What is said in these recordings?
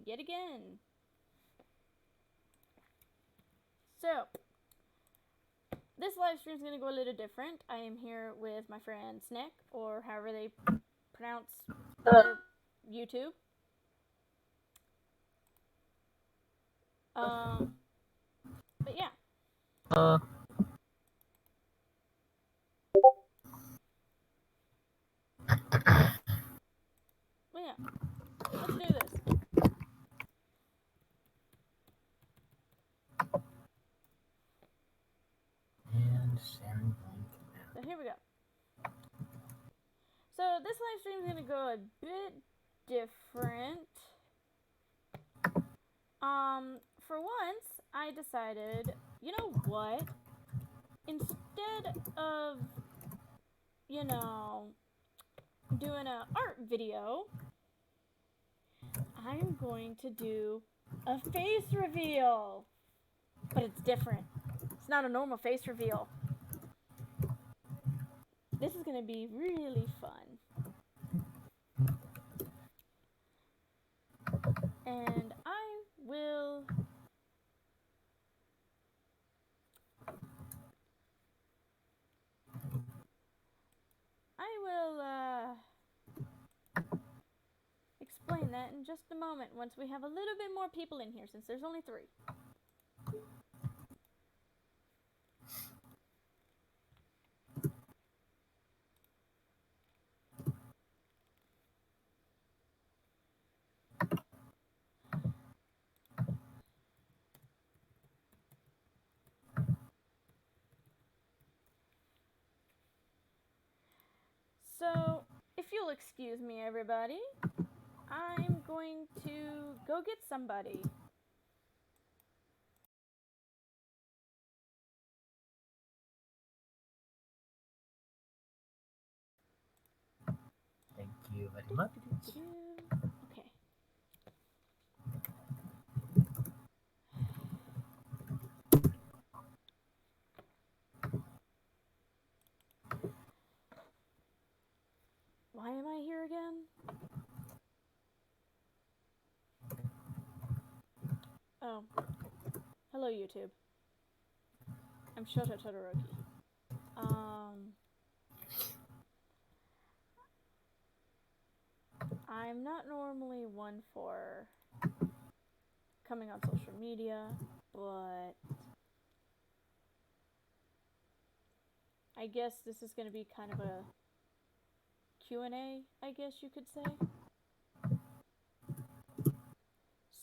yet again. So, this live stream is going to go a little different. I am here with my friend Snick, or however they pronounce their YouTube. But yeah. But yeah, let's do this. And sharing link. So here we go. So this live stream is going to go a bit different. For once, I decided, you know what? Instead of, doing an art video, I'm going to do a face reveal. But it's different. It's not a normal face reveal. This is going to be really fun. And I will explain that in just a moment once we have a little bit more people in here, since there's only 3. So, if you'll excuse me, everybody, I'm going to go get somebody. Thank you very much. Okay. Why am I here again? Oh. Hello, YouTube. I'm Shota Todoroki. I'm not normally one for coming on social media, but I guess this is going to be kind of a Q&A, I guess you could say.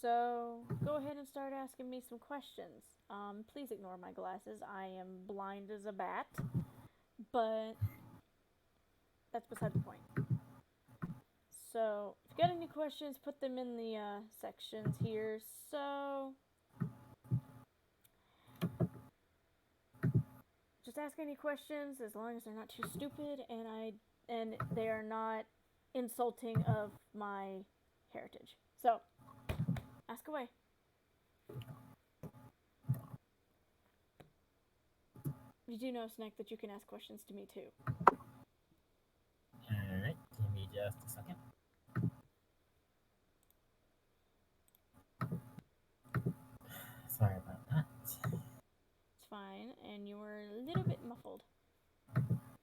So, go ahead and start asking me some questions. Please ignore my glasses. I am blind as a bat, but that's beside the point. So, if you got any questions, put them in the sections here. So, just ask any questions as long as they're not too stupid and they are not insulting of my heritage. So, ask away. You do know, Snack, that you can ask questions to me too. Alright, give me just a second. Sorry about that. It's fine, and you were a little bit muffled.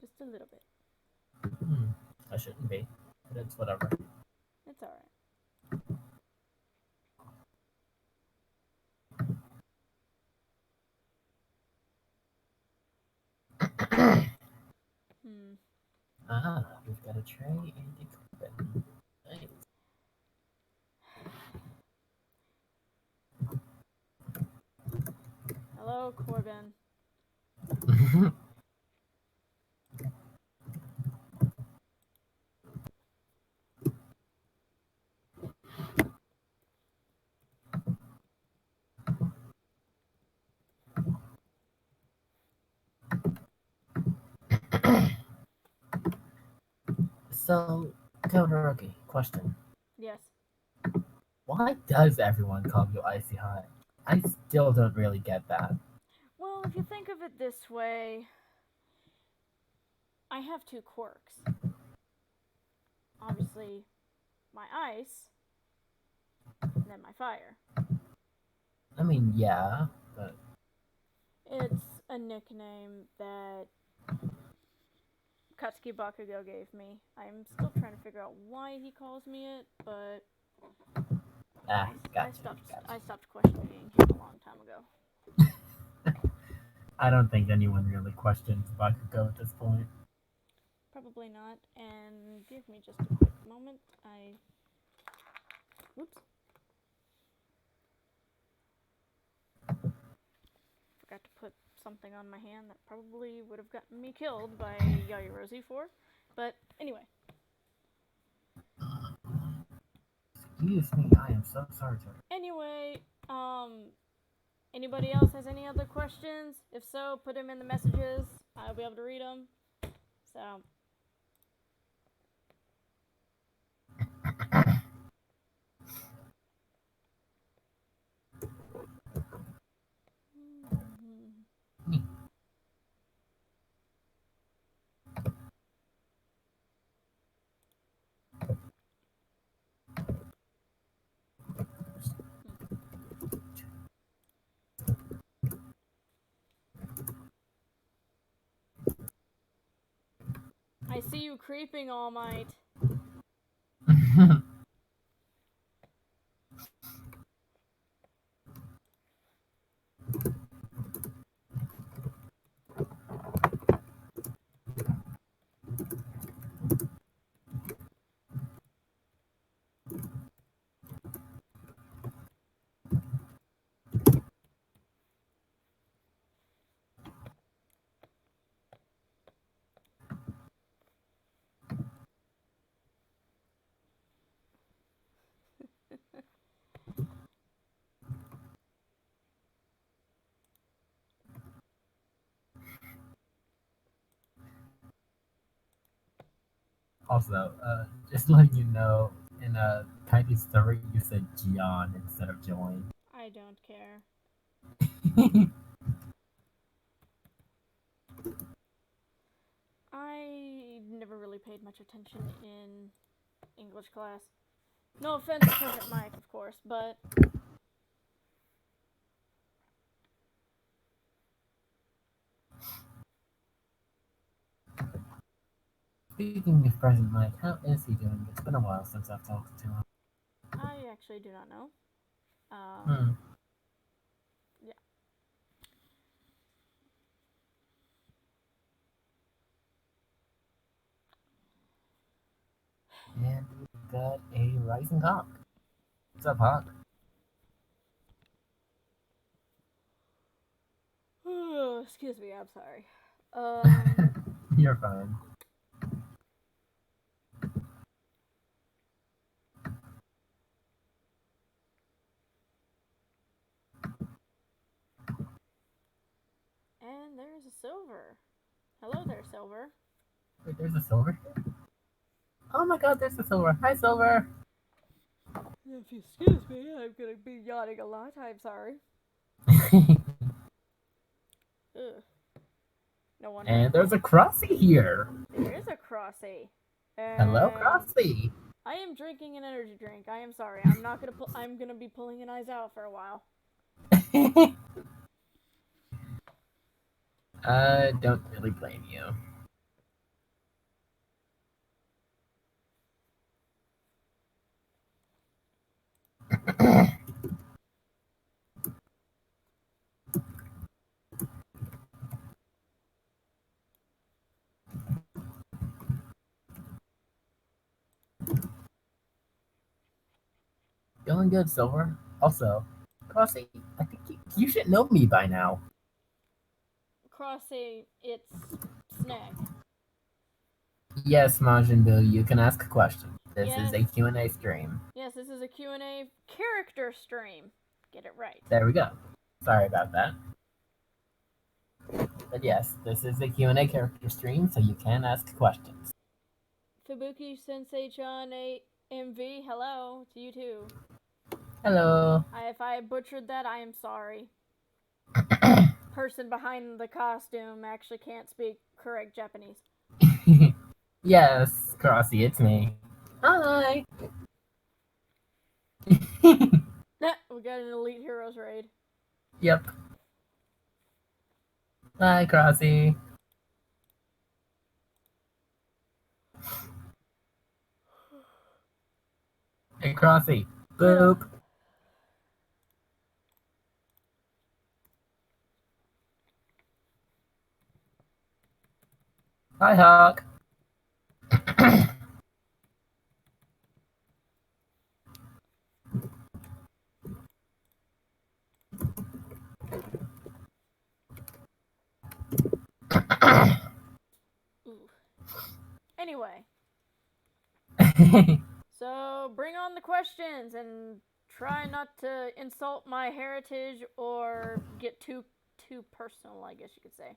Just a little bit. I shouldn't be, but it's whatever. It's alright. We've got a tray and a Corbin. Nice. Hello, Corbin. So, Todoroki, question. Yes. Why does everyone call you Icy Hot? I still don't really get that. Well, if you think of it this way, I have 2 quirks. Obviously, my ice, than my fire. I mean, yeah, but It's a nickname that Katsuki Bakugou gave me. I'm still trying to figure out why he calls me it, but gotcha. I stopped questioning him a long time ago. I don't think anyone really questions Bakugo at this point. Probably not. And give me just a quick moment. Whoops. Forgot to put something on my hand that probably would have gotten me killed by Yaoyorozu for. But anyway. Excuse me, I am so sorry. Anyway, anybody else has any other questions? If so, put them in the messages. I'll be able to read them. So. I see you creeping, All Might. Also, just letting you know, in a Tiny Story, you said Gian instead of Join. I don't care. I never really paid much attention in English class. No offense to President Mike, of course, but Speaking of President Mike, how is he doing? It's been a while since I've talked to him. I actually do not know. Yeah. And we've got a rising hawk. What's up, Hawk? Excuse me, I'm sorry. You're fine. And there's a silver. Hello there, silver. Wait, there's a silver here? Oh my god, there's a silver. Hi, Silver! If you excuse me, I'm gonna be yawning a lot. I'm sorry. Ugh. No wonder. And there's a Crossy here. There is a Crossy. Hello, Crossy. I am drinking an energy drink. I am sorry. I'm gonna be pulling an eyes out for a while. I don't really blame you. Going good, Silver. Also, Crossy, I think you should know me by now. Crossy, it's Snag. Yes, Majin Buu, you can ask a question. This Yes. is a Q&A stream. Yes, this is a Q&A character stream. Get it right. There we go. Sorry about that. But yes, this is a Q&A character stream, so you can ask questions. Fubuki Sensei-chan AMV, hello to you too. Hello. If I butchered that, I am sorry. Person behind the costume actually can't speak correct Japanese. Yes, Crossy, it's me. Hi. We got an Elite Heroes raid. Yep. Hi, Crossy. Hey, Crossy. Boop. Hi, Hawk. Ooh. Anyway. So bring on the questions and try not to insult my heritage or get too personal, I guess you could say.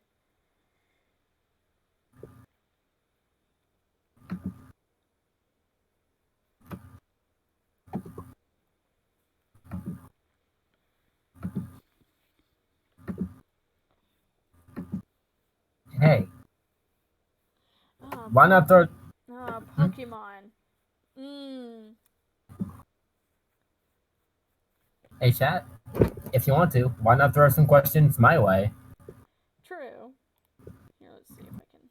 Hey. Why not throw... Pokemon. Mmm. Hey, chat. If you want to, why not throw some questions my way? True. Here, let's see if I can.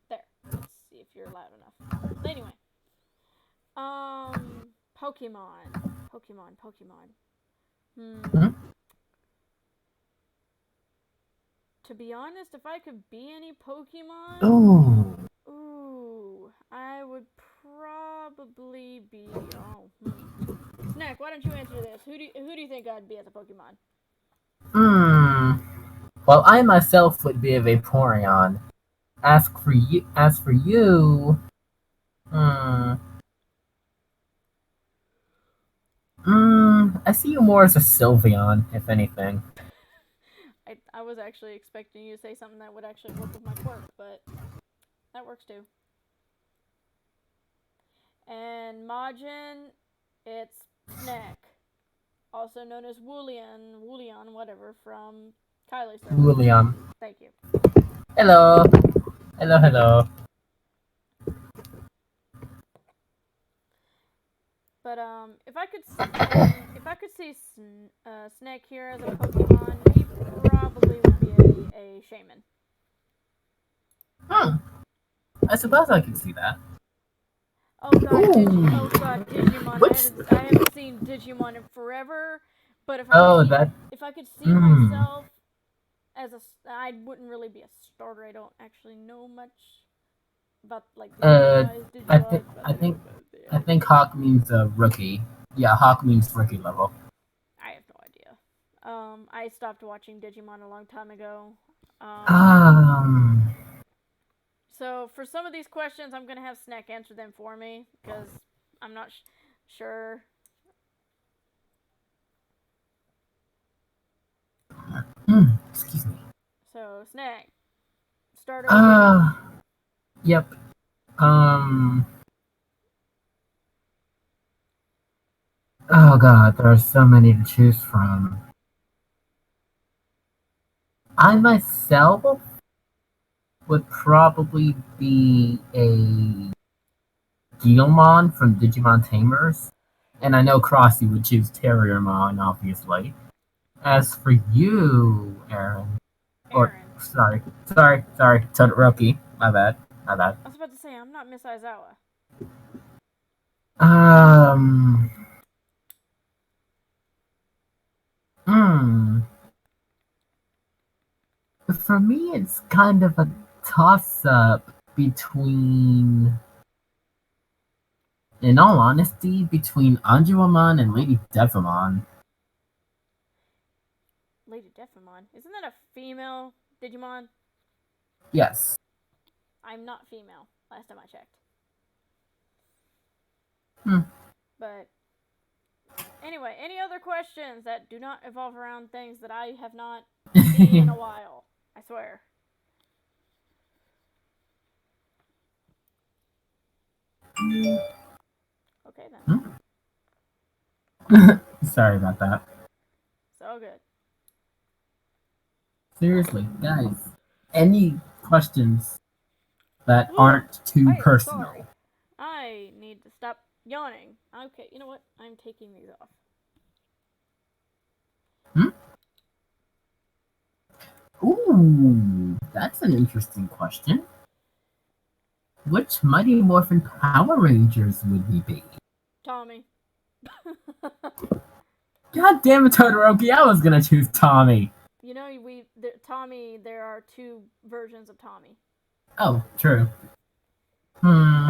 There. Let's see if you're loud enough. Anyway. Pokemon. Hmm? To be honest, if I could be any Pokemon, I would probably be. Snack, why don't you answer this? Who do you think I'd be as a Pokemon? Well, I myself would be a Vaporeon. As for you, I see you more as a Sylveon, if anything. I was actually expecting you to say something that would actually work with my quirk, but that works too. And Majin, it's Snack, also known as Woolion, whatever, from Kylie's server. William. Thank you. Hello. Hello. But if I could see Snack here as a Pokemon, he probably would be a Shaman. I suppose I can see that. Oh god, Digimon. I haven't seen Digimon in forever. But if I could see myself as I wouldn't really be a starter. I don't actually know much about like I think Hawk means rookie. Yeah, Hawk means rookie level. I have no idea. I stopped watching Digimon a long time ago. So for some of these questions, I'm gonna have Snack answer them for me because I'm not sure. Excuse me. So Snack, start over. Yep. Oh god, there are so many to choose from. I myself would probably be a Guilmon from Digimon Tamers. And I know Crossy would choose Terriermon, obviously. As for you, Aaron. Sorry, Todoroki. My bad. I was about to say, I'm not Miss Aizawa. For me, it's kind of a toss-up between, in all honesty, between Anjuamon and Lady Devamon. Lady Devamon? Isn't that a female Digimon? Yes. I'm not female, last time I checked. But anyway, any other questions that do not evolve around things that I have not seen in a while? I swear. Okay then. Sorry about that. So good. Seriously, guys, any questions that aren't too personal? Sorry. I need to stop Yawning. Okay, you know what? I'm taking these off. Hmm? Ooh, that's an interesting question. Which Mighty Morphin Power Rangers would we be? Tommy. God damn it, Todoroki, I was gonna choose Tommy. You know, Tommy. There are two versions of Tommy. Oh, true. Hmm.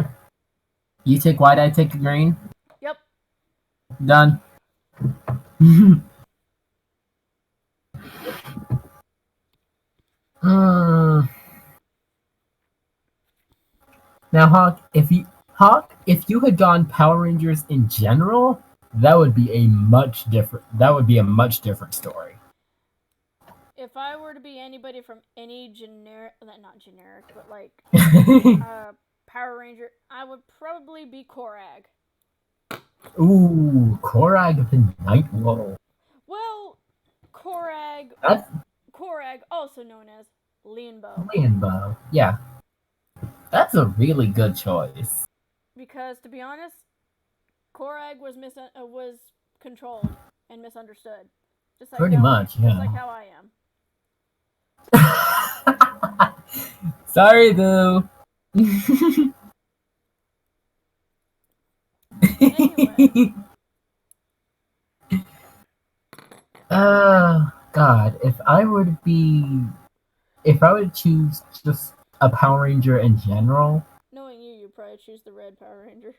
You take white, I take green. Yep. Done. Hmm. Now, Hawk, if you had gone Power Rangers in general, that would be a much different. That would be a much different story. If I were to be anybody from any generic, not generic, but like Power Ranger, I would probably be Korag. Ooh, Korag the Night Wolf. Well, Korag, That's Korag, also known as Leanbo, Rainbow. Yeah, that's a really good choice. because to be honest, Korag was controlled and misunderstood, Pretty much, just like yeah. how I am. Sorry, Boo. Anyway, God, if I were to choose just a Power Ranger in general, knowing you, you'd probably choose the Red Power Ranger,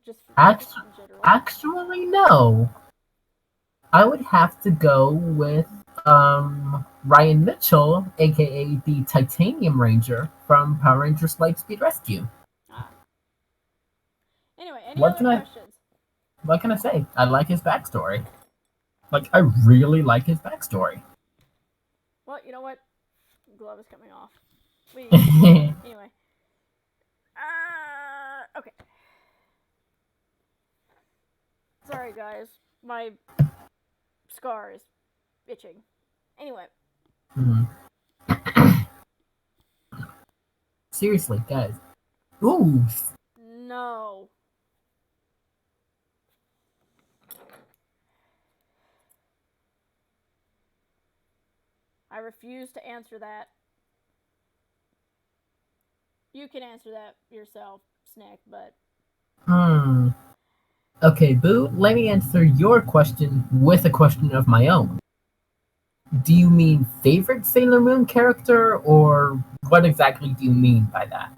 just actually, in general. actually no. I would have to go with Ryan Mitchell, aka the Titanium Ranger from Power Rangers Lightspeed Rescue. Ah. Anyway, any What other can I questions? what can I say? I like his backstory. Like I really like his backstory. Well, you know what? Glove is coming off. We anyway. Okay. Sorry, guys. My scar is itching. Anyway, Hmm. Seriously, guys. Ooh, no. I refuse to answer that. You can answer that yourself, Snack, but hmm. Okay, Boo, let me answer your question with a question of my own. Do you mean favorite Sailor Moon character, or what exactly do you mean by that?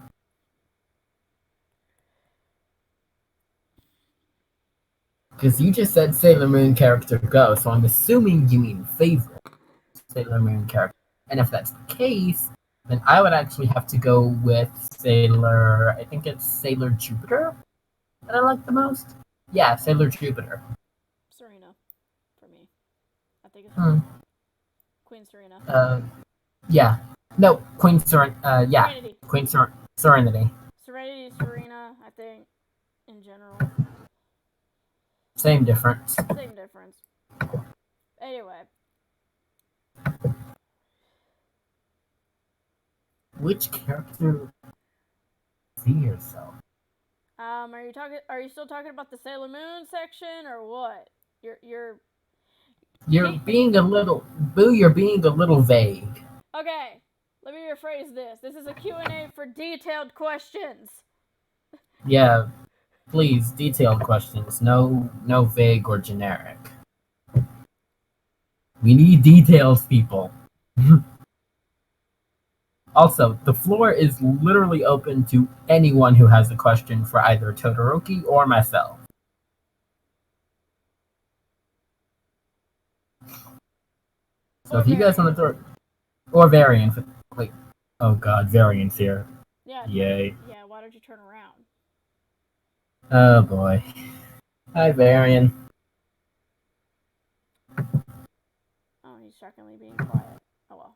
Because you just said Sailor Moon character go, so I'm assuming you mean favorite Sailor Moon character. And if that's the case, then I would actually have to go with Sailor, I think it's Sailor Jupiter that I like the most. Yeah, Sailor Jupiter. Serena for me. I think it's Hmm. Queen Serena. Uh, yeah. No, yeah, Serenity. Serenity. Serenity, Serena, I think, in general. Same difference. Same difference. Anyway, Which character see yourself? are you still talking about the Sailor Moon section or what? You're You're Kate. being a little Boo, you're being a little vague. Okay, let me rephrase this. This is a Q&A for detailed questions. Yeah, please, detailed questions. No vague or generic. We need details, people. Also, the floor is literally open to anyone who has a question for either Todoroki or myself. So Or if you guys variant. want to throw or variant, wait, oh god, variant's here. Yeah, Yay. yeah, why don't you turn around? Oh boy. Hi, variant. Oh, he's shockingly being quiet. Oh well.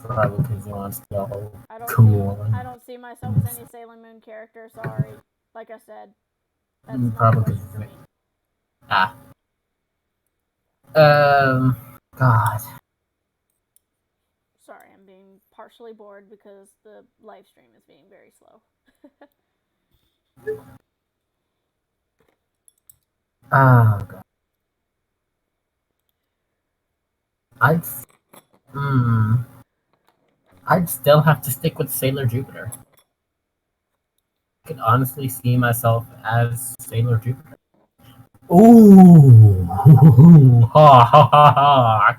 Probably because he wants to go I don't see cool. I don't see myself as any Sailor Moon character, sorry. Like I said, that's not a Probably question for because me. ah. Um. God. Sorry, I'm being partially bored because the live stream is being very slow. Oh god. I'd hmm. I'd still have to stick with Sailor Jupiter. I could honestly see myself as Sailor Jupiter. Ooh, ha ha ha ha.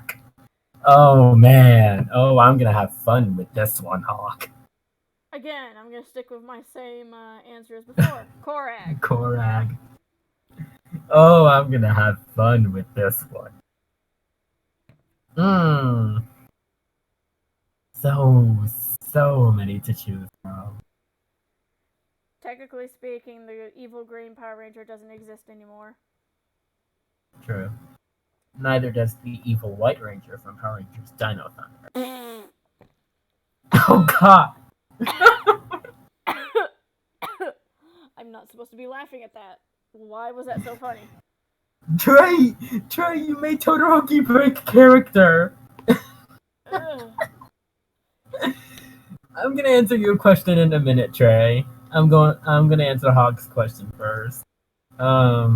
Oh man. Oh, I'm gonna have fun with this one, Hawk. Again, I'm gonna stick with my same answer as before. Korag. Korag. Oh, I'm gonna have fun with this one. Hmm. So many to choose from. Technically speaking, the evil green Power Ranger doesn't exist anymore. True. Neither does the evil White Ranger from Power Rangers Dino Thunder. Oh god! I'm not supposed to be laughing at that. Why was that so funny? Trey, you made Todoroki break character. I'm gonna answer your question in a minute, Trey. I'm gonna answer Hawk's question first. I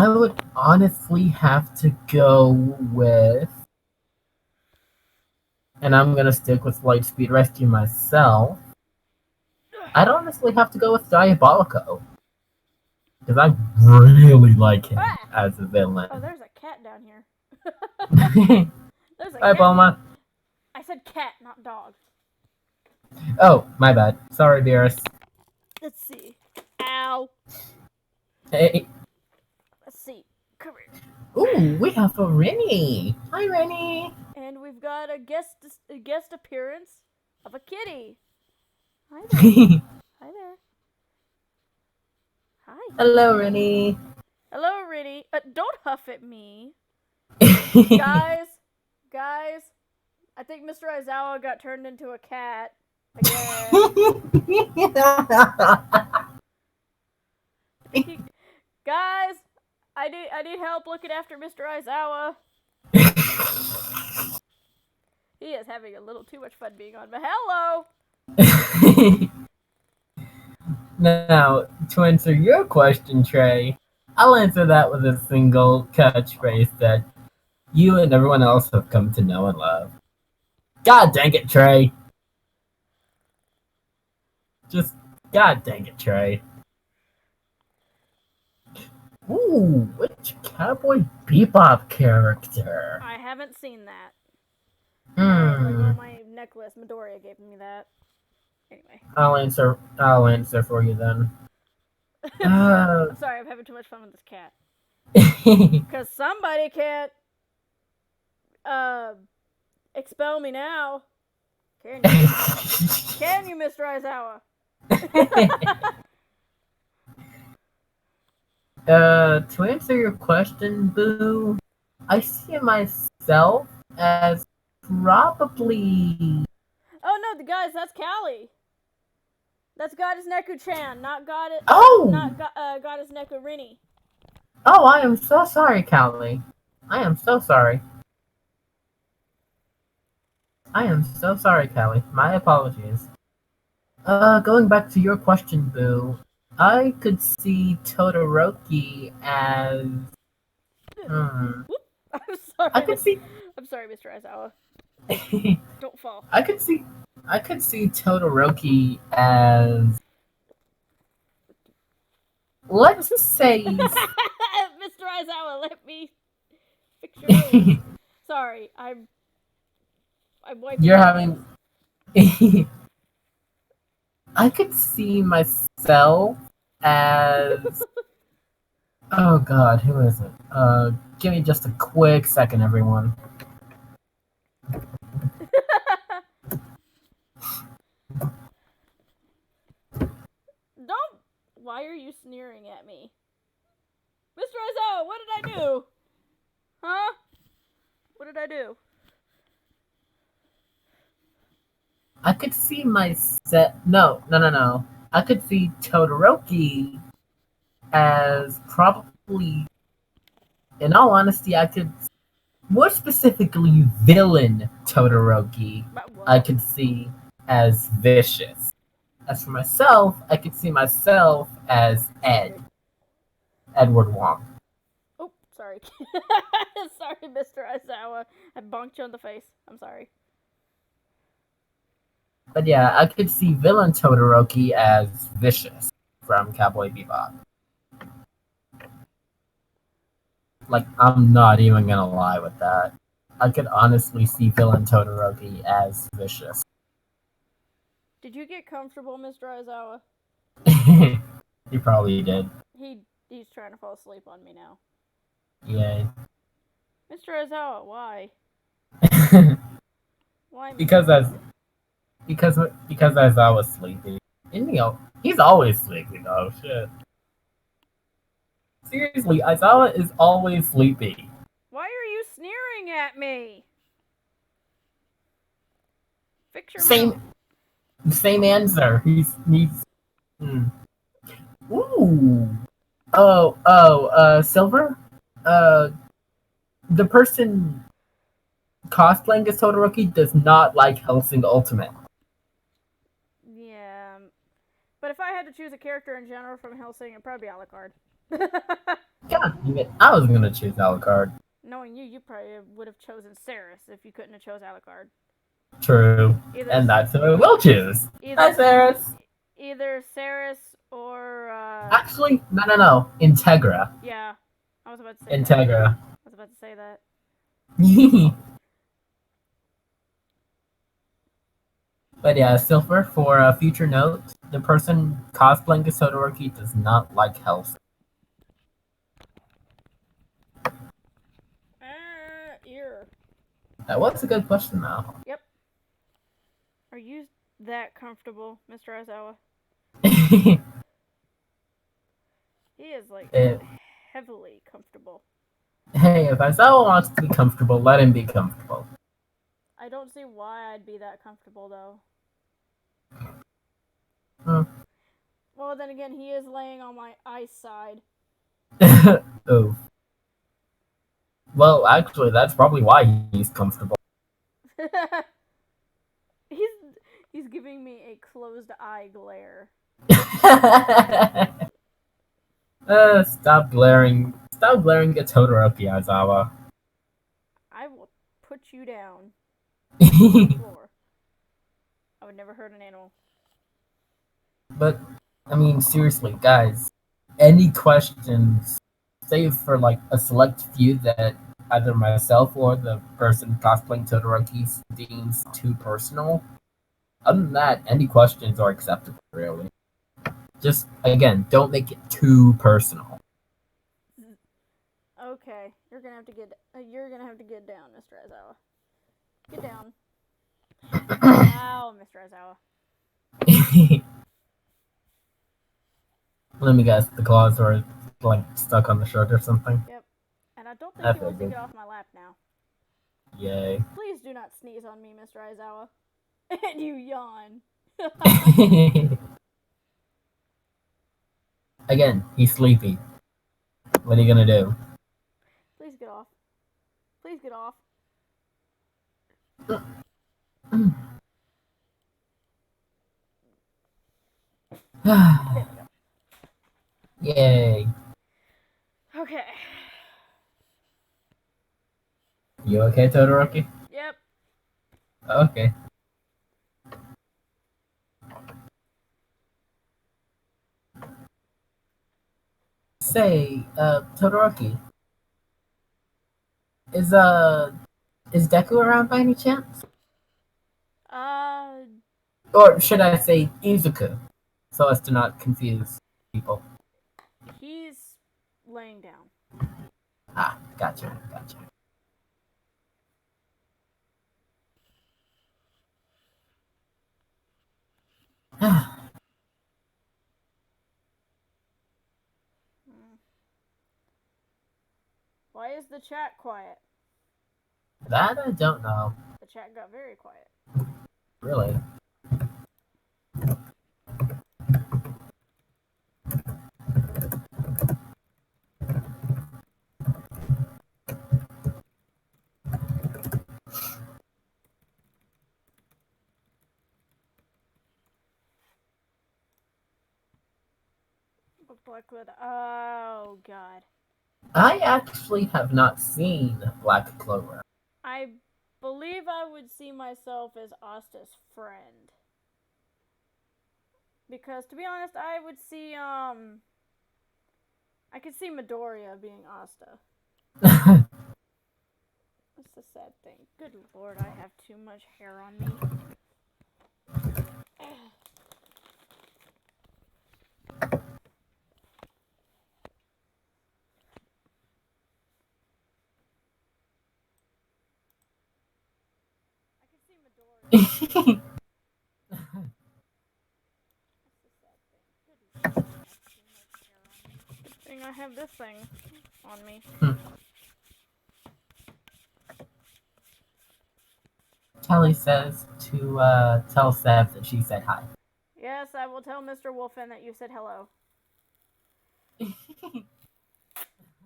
would honestly have to go with, and I'm gonna stick with Lightspeed Rescue myself. I'd honestly have to go with Diabolico. Because I really like him as a villain. Oh, there's a cat down here. There's a Hi, cat. Bulma. I said cat, not dog. Oh, my bad. Sorry, Beerus. Let's see. Ow. Hey. Let's see. Come here. Ooh, we have a Rennie. Hi, Rennie. And we've got a guest appearance of a kitty. Hi there. Hi there. Hi. Hello, Rennie. Hello, Rennie. Don't huff at me. Guys, I think Mr. Aizawa got turned into a cat again. Guys, I need help looking after Mr. Aizawa. He is having a little too much fun being on. But hello. Now, to answer your question, Trey, I'll answer that with a single catchphrase that you and everyone else have come to know and love. God dang it, Trey. Just, god dang it, Trey. Ooh, which Cowboy Bebop character? I haven't seen that. Hmm. My necklace, Midoriya gave me that. Anyway. I'll answer for you then. I'm sorry, I'm having too much fun with this cat. Because somebody can't expel me now. Can you? Can you, Mr. Aizawa? To answer your question, Boo, I see myself as probably. Oh no, guys, that's Callie. That's Goddess Neku-chan, not Goddess. Oh! Goddess Neku Rini. Oh, I am so sorry, Callie. I am so sorry. Callie. My apologies. Going back to your question, Boo, I could see Todoroki as. I'm sorry. I'm sorry, Mr. Aizawa. Don't fall. I could see Todoroki as. Let's say. Mr. Aizawa, let me fix your nose. Sorry, I'm wiping. You're having. I could see myself as. Oh god, who is it? Give me just a quick second, everyone. Don't. Why are you sneering at me? Mr. Aizawa, what did I do? Huh? What did I do? I could see myself. No. I could see Todoroki as probably. In all honesty, I could. More specifically, villain Todoroki, I could see as vicious. As for myself, I could see myself as Ed. Edward Wong. Oh, sorry. Sorry, Mr. Aizawa. I bonked you on the face. I'm sorry. But yeah, I could see villain Todoroki as Vicious from Cowboy Bebop. Like, I'm not even gonna lie with that. I could honestly see villain Todoroki as Vicious. Did you get comfortable, Mr. Aizawa? He probably did. He's trying to fall asleep on me now. Yay. Mr. Aizawa, why? Why, Mr. because as Aizawa? because as I was sleepy. And, he's always sleepy though. Shit. Seriously, Aizawa is always sleepy. Why are you sneering at me? Fix your Same mouth. same answer. He's hmm. Ooh. Oh, Silver? Uh the person cosplaying as Todoroki does not like Hellsing Ultimate. Yeah. But if I had to choose a character in general from Hellsing, it'd probably be Alucard. God damn it. I was gonna choose Alucard. Knowing you, you probably would have chosen Ceres if you couldn't have chose Alucard. True. And that's who I will choose. Hi, Ceres. Either Ceres or Actually, no. Integra. yeah, I was about to say Integra. that. I was about to say that. But yeah, Silver, for a future note, the person cosplaying as Todoroki does not like health. Ear. That was a good question, though. Yep. Are you that comfortable, Mr. Aizawa? He is like heavily comfortable. Hey, if Aizawa wants to be comfortable, let him be comfortable. I don't see why I'd be that comfortable though. Well, then again, he is laying on my ice side. Oh. Well, actually, that's probably why he's comfortable. He's giving me a closed eye glare. Stop glaring. Stop glaring at Todoroki, Aizawa. I will put you down on the floor. I would never hurt an animal. But, I mean, seriously, guys, any questions, save for like a select few that either myself or the person cosplaying Todoroki deems too personal? Other than that, any questions are acceptable, really. Just, again, don't make it too personal. Okay, you're gonna have to get down, Mr. Aizawa. Get down. Wow, Mr. Aizawa. Let me guess, the claws are like stuck on the shirt or something. Yep. And I don't think he wants to good. get off my lap now. Yay. Please do not sneeze on me, Mr. Aizawa. And you yawn. Again, he's sleepy. What are you gonna do? Please get off. Please get off. Yay. Okay. You okay, Todoroki? Yep. Okay. Say, Todoroki. Is Deku around by any chance? Or should I say Izuku, so as to not confuse people. He's laying down. Ah, gotcha. Why is the chat quiet? That I don't know. The chat got very quiet. Really? Black Widow. Oh god. I actually have not seen Black Clover. I believe I would see myself as Asta's friend. Because to be honest, I would see I could see Midoriya being Asta. That's the sad thing. Good lord, I have too much hair on me. I could see Midoriya. That's the sad thing. Good lord, I have too much hair on me. Good thing I have this thing on me. Kelly says to tell Seb that she said hi. Yes, I will tell Mr. Wolfen that you said hello.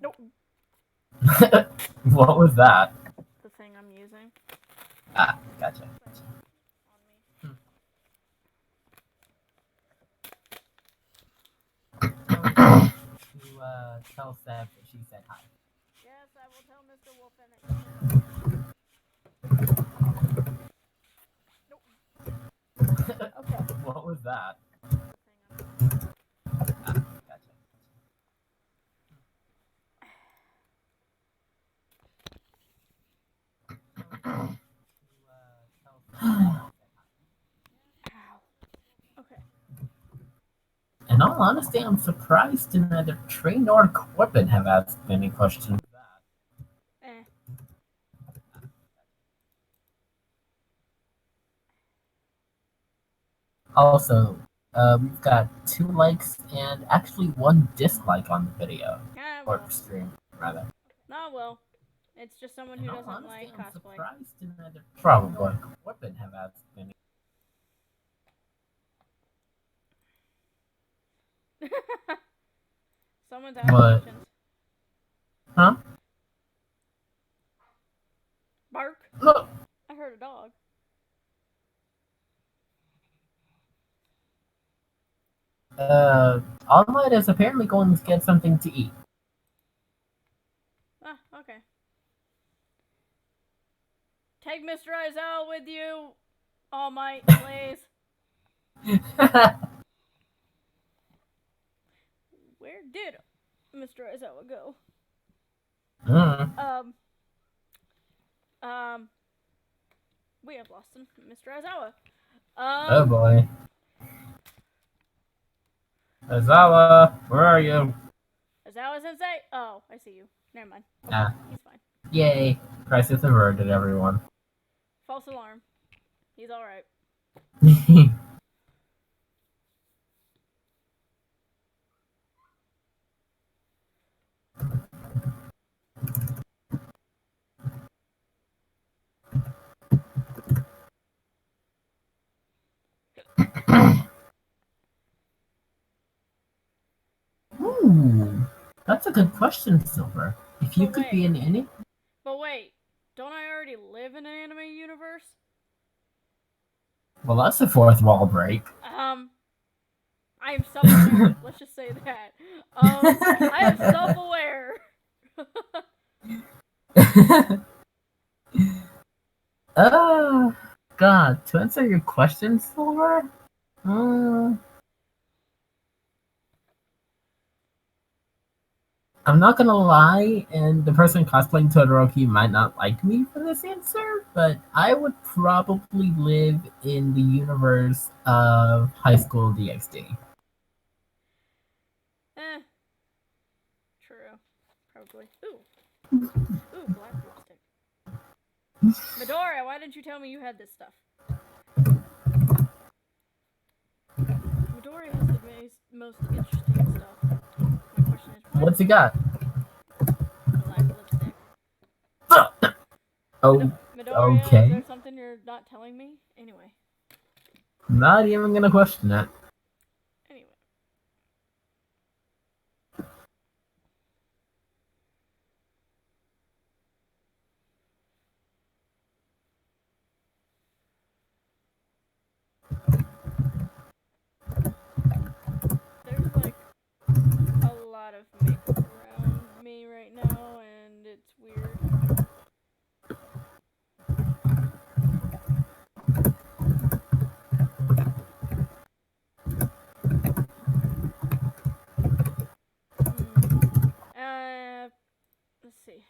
Nope. What was that? The thing I'm using. Ah, gotcha. On me. To tell Seb that she said hi. Yes, I will tell Mr. Wolfen that you said hello. Nope. Okay. What was that? The thing I'm using. Ah, gotcha. Ow. Okay. In all honesty, I'm surprised neither Trey nor Corbin have asked any questions. Eh. Also, we've got 2 likes and actually 1 dislike on the video. Or Well. stream, rather. Oh well. It's just someone who doesn't like I'm cosplay. surprised neither probably Corbin have asked any. Someone's asking What? questions. Huh? Bark. Look. I heard a dog. All Might is apparently going to get something to eat. Ah, okay. Take Mr. Aizawa with you, All Might, please. Where did Mr. Aizawa go? We have lost him, Mr. Aizawa. Oh boy. Azawa, where are you? Aizawa Sensei? Oh, I see you. Never mind. Ah. He's fine. Yay. Crisis averted, everyone. False alarm. He's alright. Ooh, that's a good question, Silver. If you But could wait. be in any... But wait, don't I already live in an anime universe? Well, that's a 4th wall break. I am self-aware. Let's just say that. I am self-aware. God, to answer your question, Silver? I'm not gonna lie, and the person cosplaying Todoroki might not like me for this answer, but I would probably live in the universe of High School DxD. True. Probably. Ooh, black lipstick. Midoriya, why didn't you tell me you had this stuff? Midoriya has the most interesting stuff. My question is, What's he got? Black lipstick. Oh, Midoriya, okay. is there something you're not telling me? Anyway. Not even gonna question it. Anyway. There's like right now, and it's weird. Hmm. Let's see.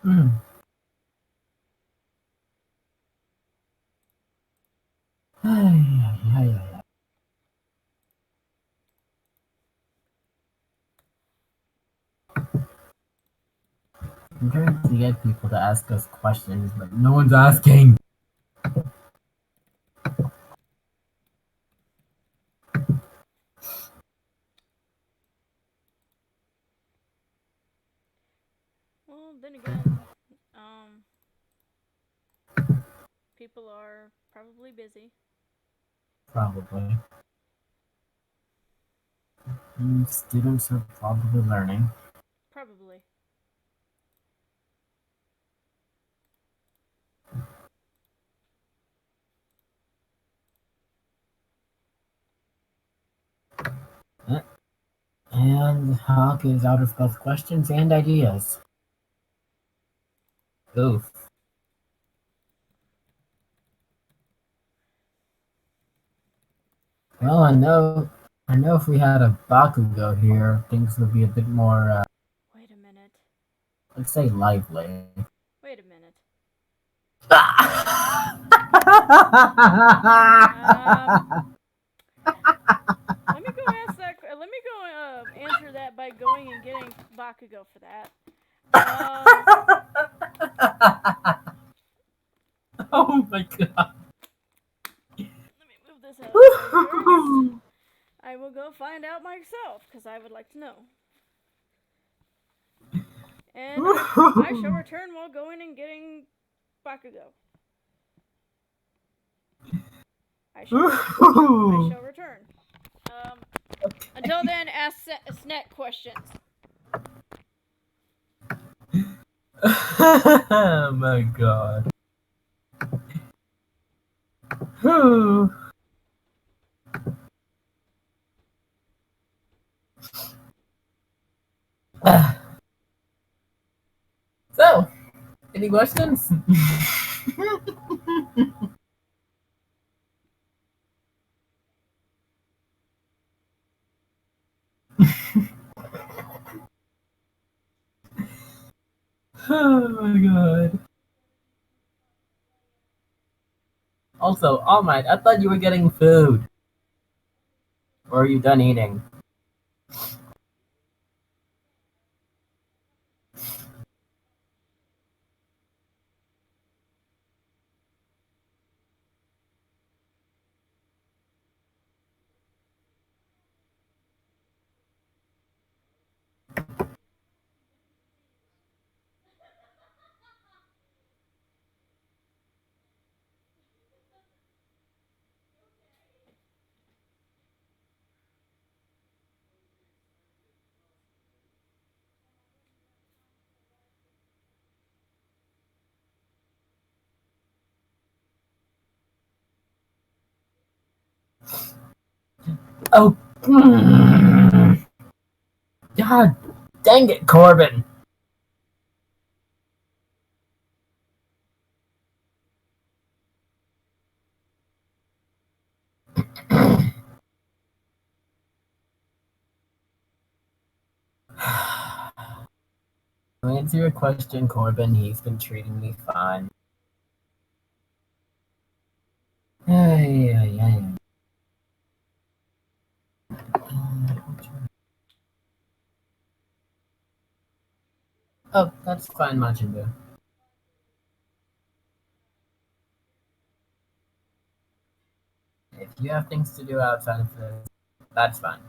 Hmm. Ay, ay, ay, ay. I'm trying to get people to ask us questions, but no one's asking. Well, then again, people are probably busy. Probably. Students are probably learning. Probably. And Hawk is out of both questions and ideas. Oof. Well, I know if we had a Bakugo here, things would be a bit more, Wait a minute. let's say lively. Wait a minute. Um, let me go ask that. Let me go answer that by going and getting Bakugo for that. Oh my god. Let me move this out of the way first. I will go find out myself because I would like to know. And I shall return while going and getting Bakugo. I shall return. Until then, ask Snet questions. Oh my god. So, any questions? Oh my god. Also, All Might, I thought you were getting food. Or are you done eating? Oh, God dang it, Corbin. To answer your question, Corbin, he's been treating me fine. Ay, ay, ay. Oh, that's fine, Majin Buu. If you have things to do outside of this, that's fine.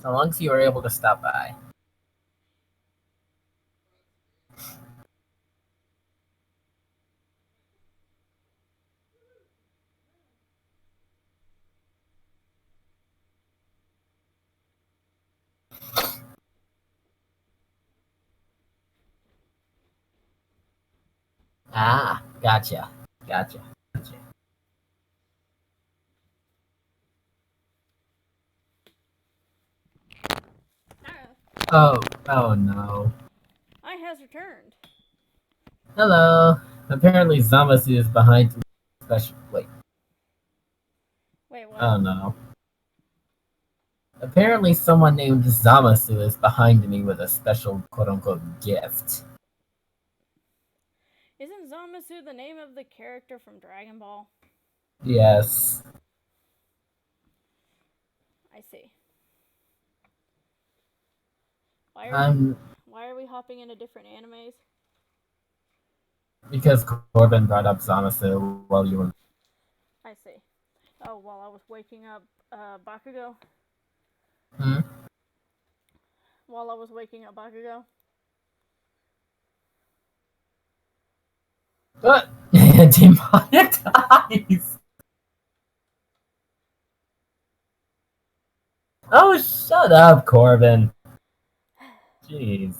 So long as you are able to stop by. Ah, gotcha. Gotcha. Gotcha. Ah, Oh, oh no. I has returned. Hello. Apparently Zamasu is behind special. Wait. Wait, what? Oh no. Apparently someone named Zamasu is behind me with a special quote unquote gift. Isn't Zamasu the name of the character from Dragon Ball? Yes. I see. Why are we I'm why are we hopping into different animes? because Corbin brought up Zamasu while you were. I see. Oh, while I was waking up Bakugo. Hmm? While I was waking up Bakugo. What? Demonetized. Oh, shut up, Corbin. Jeez.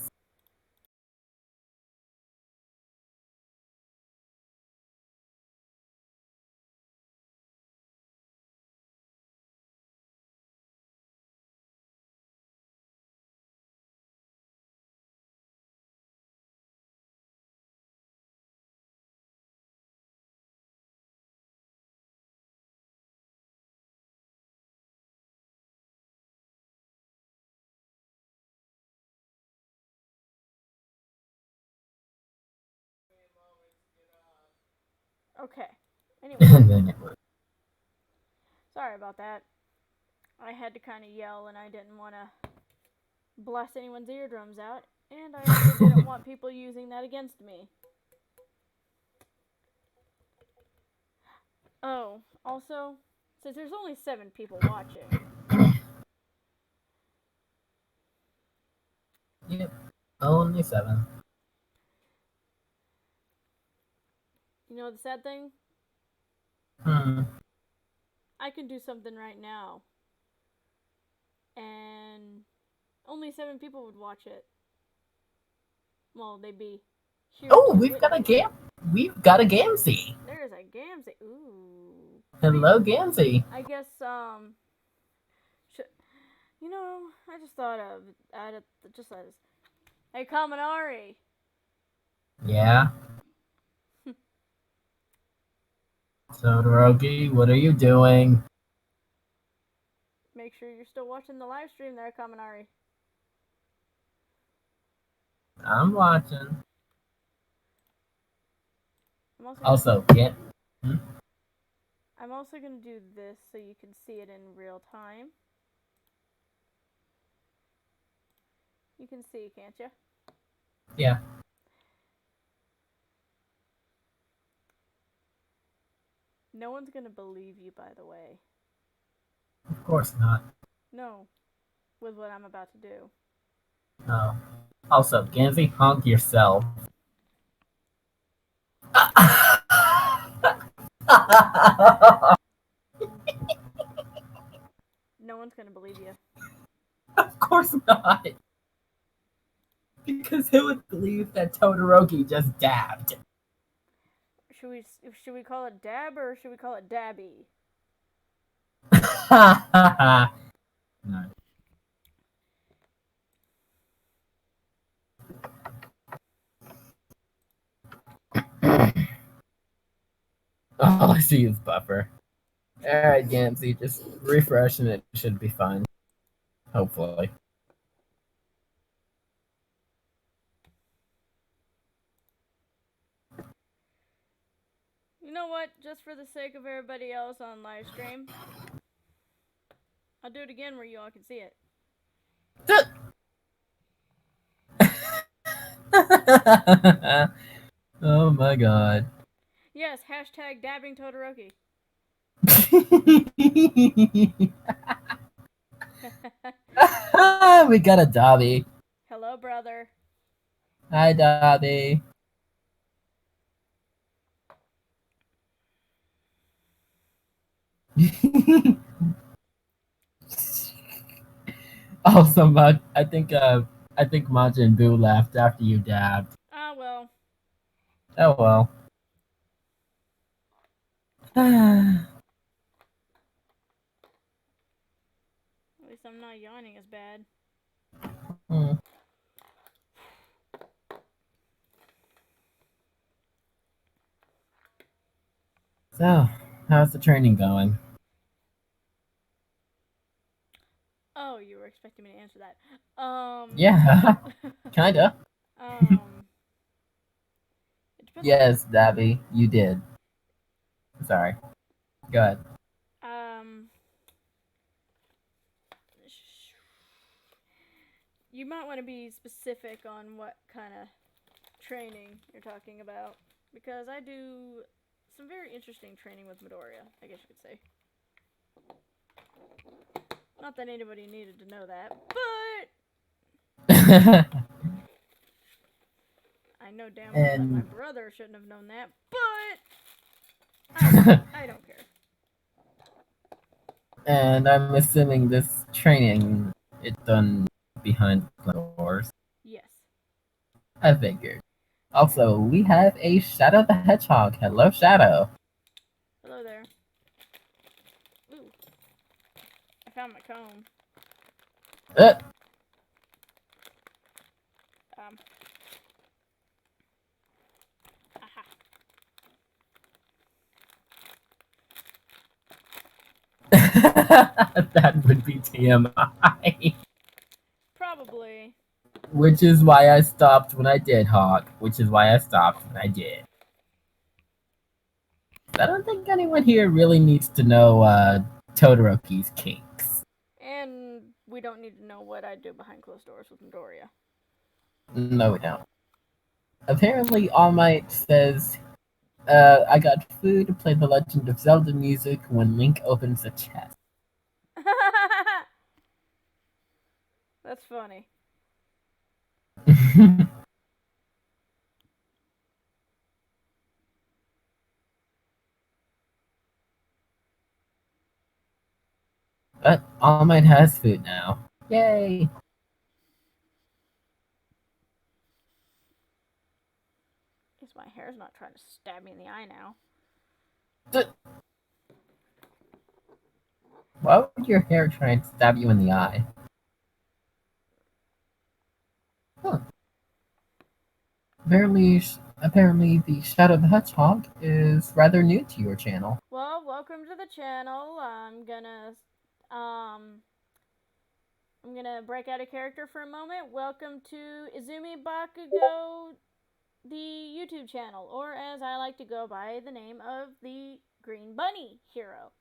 Okay. Anyway, And then it was. sorry about that. I had to kind of yell and I didn't want to blast anyone's eardrums out, and I also didn't want people using that against me. Oh, also, since there's only 7 people watching, Yep. Only 7. you know the sad thing? Hmm. I can do something right now, and only 7 people would watch it. Well, they'd be here Oh, to we've got a witness. game. We've got a Gamzee. There's a Gamzee. Ooh. Hello, Gamzee. I guess, you know, I just thought of, just as, hey, Kaminari. Yeah. Todoroki, what are you doing? Make sure you're still watching the live stream there, Kaminari. I'm watching. I'm also gonna Also, can't. Hmm? I'm also gonna do this so you can see it in real time. You can see, can't you? Yeah, No one's gonna believe you, by the way. of course not. No, with what I'm about to do. Oh. Also, Gamzee, honk yourself. No one's gonna believe you. Of course not. Because who would believe that Todoroki just dabbed? Should we should we call it Dab or should we call it Dabby? No. All I see is buffer. Alright, Gamzee, just refresh and it should be fine. Hopefully. You know what? Just for the sake of everybody else on live stream, I'll do it again where you all can see it. Oh my god. Yes, hashtag dabbing Todoroki. We got a Dobby. Hello, brother. Hi, Dobby. Also, I think Majin Buu left after you dabbed. Ah, well. Oh well. At least I'm not yawning as bad. Hmm. So, how's the training going? Oh, you were expecting me to answer that. Yeah, kinda. um, it depends on Yes, Dabby, you did. Sorry. Go ahead. um. You might want to be specific on what kind of training you're talking about, because I do some very interesting training with Midoriya, I guess you could say. Not that anybody needed to know that, but I know damn well that my and brother shouldn't have known that, but I don't care. and I'm assuming this training is done behind closed doors. Yes. I figured. Also, we have a Shadow the Hedgehog. Hello, Shadow. Hello there. Ooh, I found my comb. Uh, Um, aha. that would be TMI. Probably. Which is why I stopped when I did, Hawk. Which is why I stopped when I did. I don't think anyone here really needs to know Todoroki's kinks. And we don't need to know what I do behind closed doors with Midoriya. No, we don't. Apparently, All Might says, I got food to play the Legend of Zelda music when Link opens a chest. That's funny. But All Might has food now. Yay! At least my hair's not trying to stab me in the eye now. Why would your hair try and stab you in the eye? Huh. Apparently, the Shadow the Hedgehog is rather new to your channel. Well, welcome to the channel. Um I'm gonna break out a character for a moment. Welcome to Izumi Bakugou, the YouTube channel, or as I like to go by the name of the Green Bunny Hero.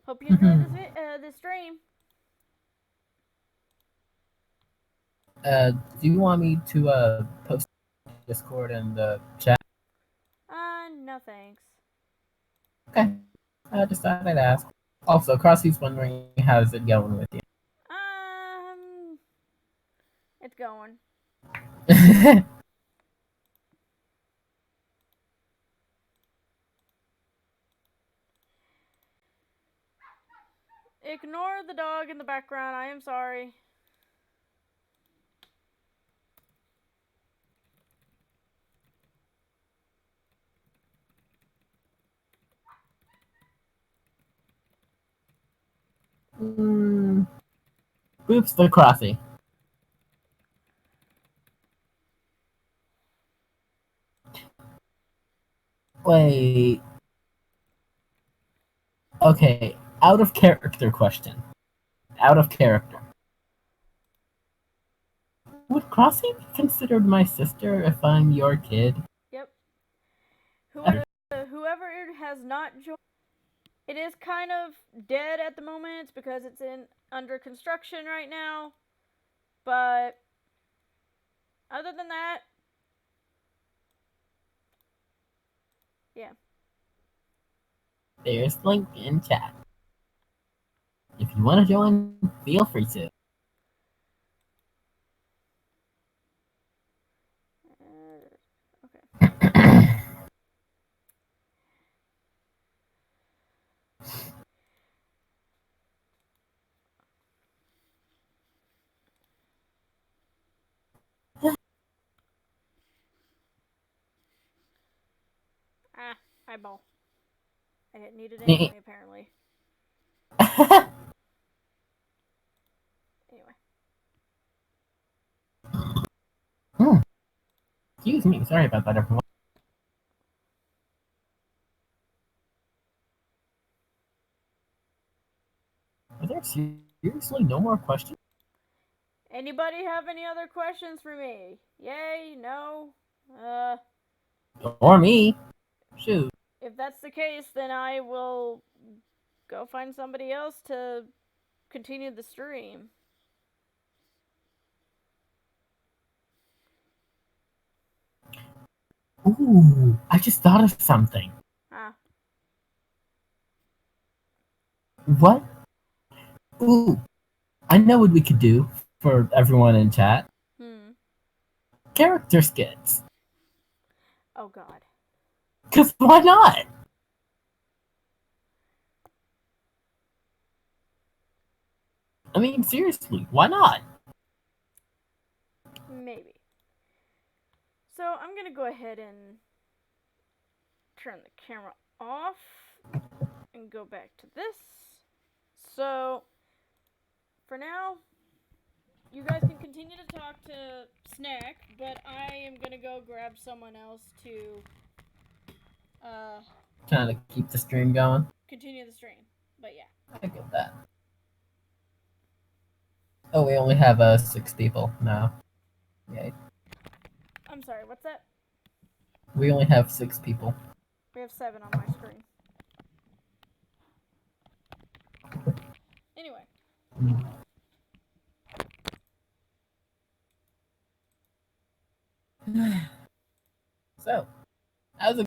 Hope you enjoy this stream. Do you want me to post Discord and the chat? No thanks. Okay, I just thought I'd ask. Also, Crossy's wondering how's it going with you. Um, it's going. Ignore the dog in the background. I am sorry. mm, Oops, the Crossy. Wait. Okay, out of character question. Out of character. Would Crossy be considered my sister if I'm your kid? Yep. Whoever has not joined, it is kind of dead at the moment because it's in under construction right now. But other than that, yeah. There's link in chat. If you want to join, feel free to. Okay. Ah, eyeball. I didn't need it anyway, apparently. Anyway. Hmm. Excuse me. Sorry about that, everyone. Are there seriously no more questions? Anybody have any other questions for me? Yay? No? Or me? Shoot. If that's the case, then I will go find somebody else to continue the stream. Ooh, I just thought of something. Huh? What? Ooh, I know what we could do for everyone in chat. Character skits. Oh god. Because why not? I mean, seriously, why not? Maybe. So I'm gonna go ahead and turn the camera off and go back to this. So for now, you guys can continue to talk to Snack, but I am gonna go grab someone else to Trying to keep the stream going. continue the stream. But yeah. I get that. Oh, we only have 6 people now. Yay. I'm sorry, what's that? We only have 6 people. We have 7 on my screen. Anyway. So, how's it going?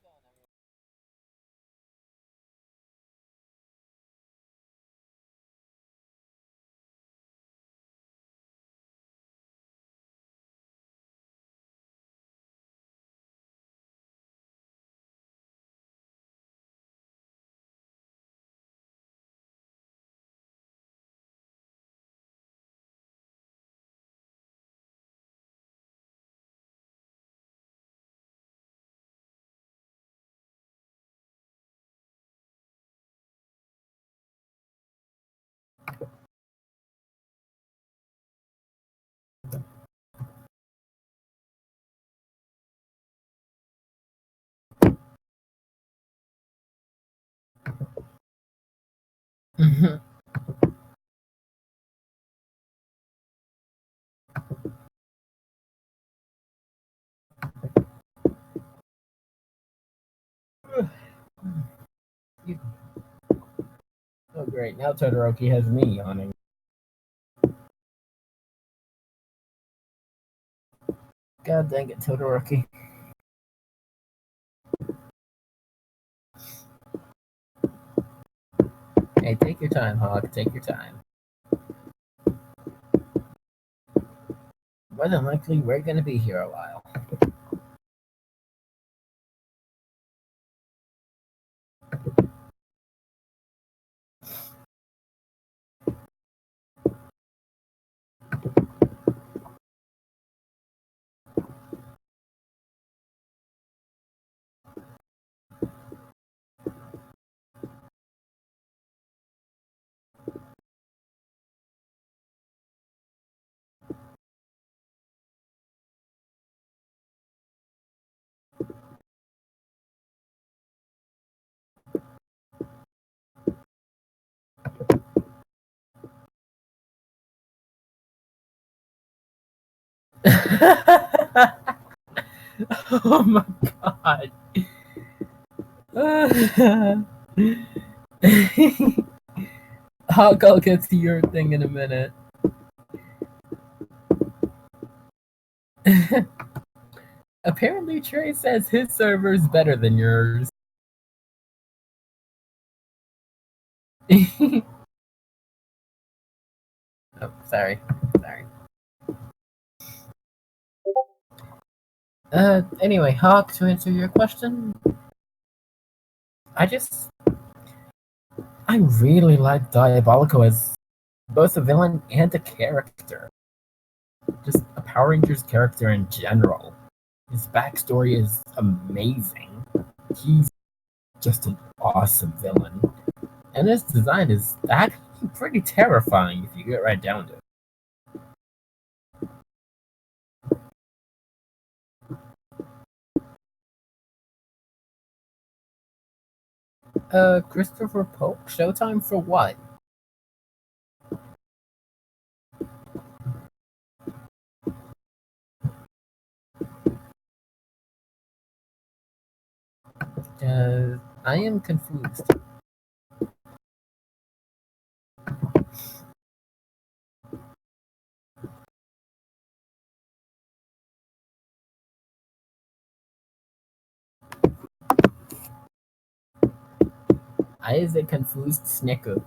Oh great, now Todoroki has me yawning. God dang it, Todoroki. Hey, take your time, Hawk, take your time. More than likely, we're gonna be here a while. Oh my god. Hawk, I'll get to your thing in a minute. Apparently, Trey says his server's better than yours. Oh, sorry. Sorry. Anyway, Hawk, to answer your question, I really like Diabolico as both a villain and a character. Just a Power Rangers character in general. His backstory is amazing. He's just an awesome villain, and his design is actually pretty terrifying if you get right down to it. Christopher Polk, Showtime for what? I am confused. I is a confused snicker.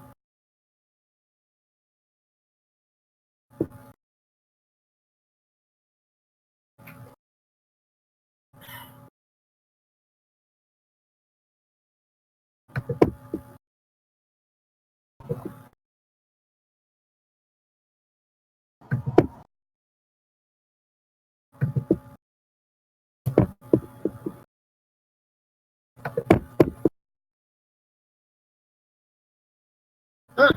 Huh.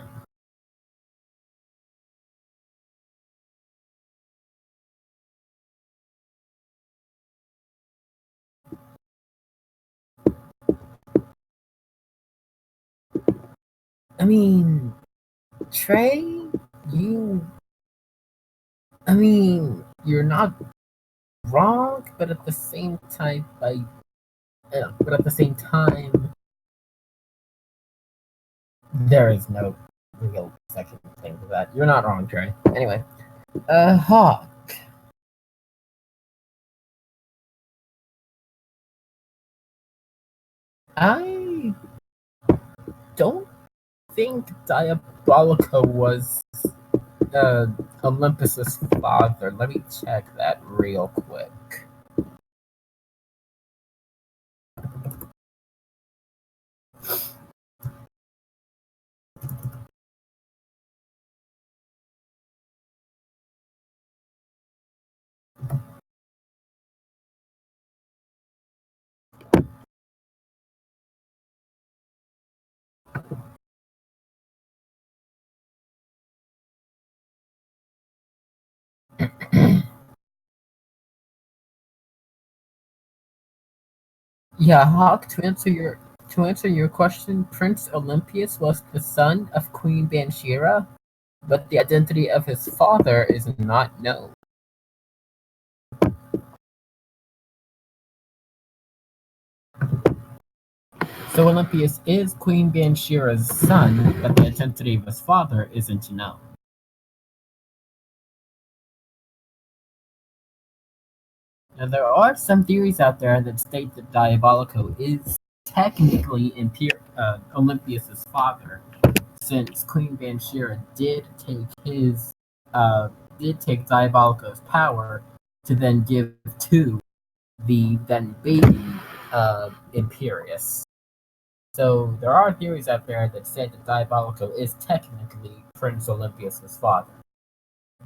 I mean, Trey, you. I mean, you're not wrong, but at the same time, there is no real second thing to that. You're not wrong, Trey. Anyway, Hawk. I don't think Diabolico was uh, Olympus's father. Let me check that real quick. Yeah, Hawk. To answer your question, Prince Olympius was the son of Queen Banshira, but the identity of his father is not known. So Olympius is Queen Banshira's son, but the identity of his father isn't known. Now, there are some theories out there that state that Diabolico is technically Olympius's father, since Queen Banshira uh, did take Diabolico's power to then give to the then baby Imperius. So there are theories out there that say that Diabolico is technically Prince Olympius's father,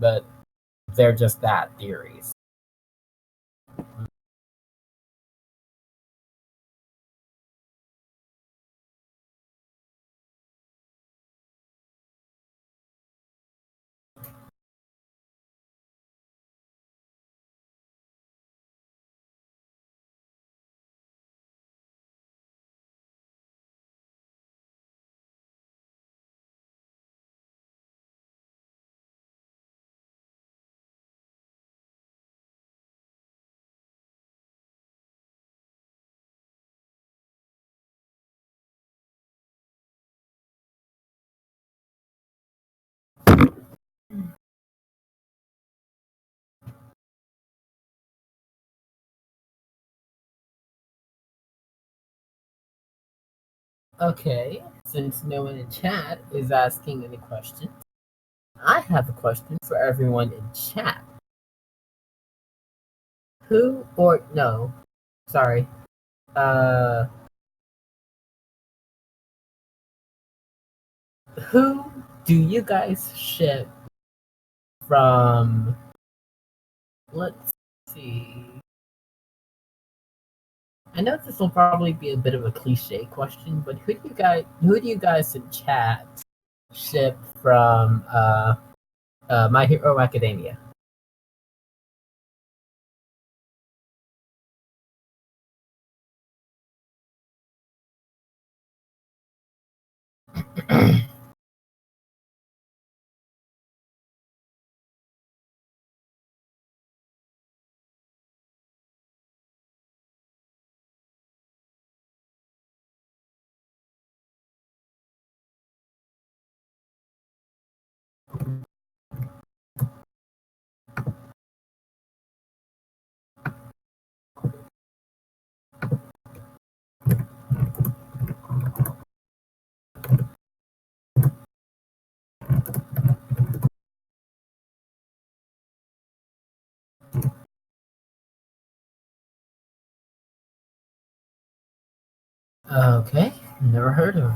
but they're just that theories. Okay, since no one in chat is asking any questions, I have a question for everyone in chat. Who or no, sorry, uh, who do you guys ship from? Let's see. I know this will probably be a bit of a cliche question, but who do you guys in chat ship from My Hero Academia? Okay, never heard of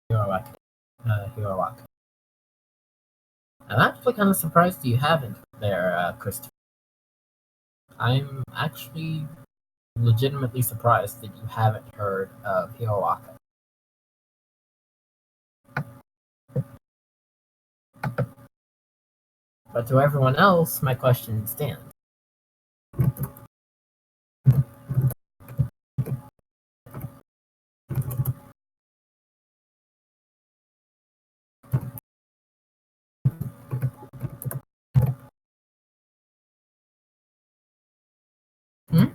Hero Academia. I'm actually kind of surprised you haven't there, Christopher. I'm actually legitimately surprised that you haven't heard of Hiroaka. But to everyone else, my question stands. Hmm?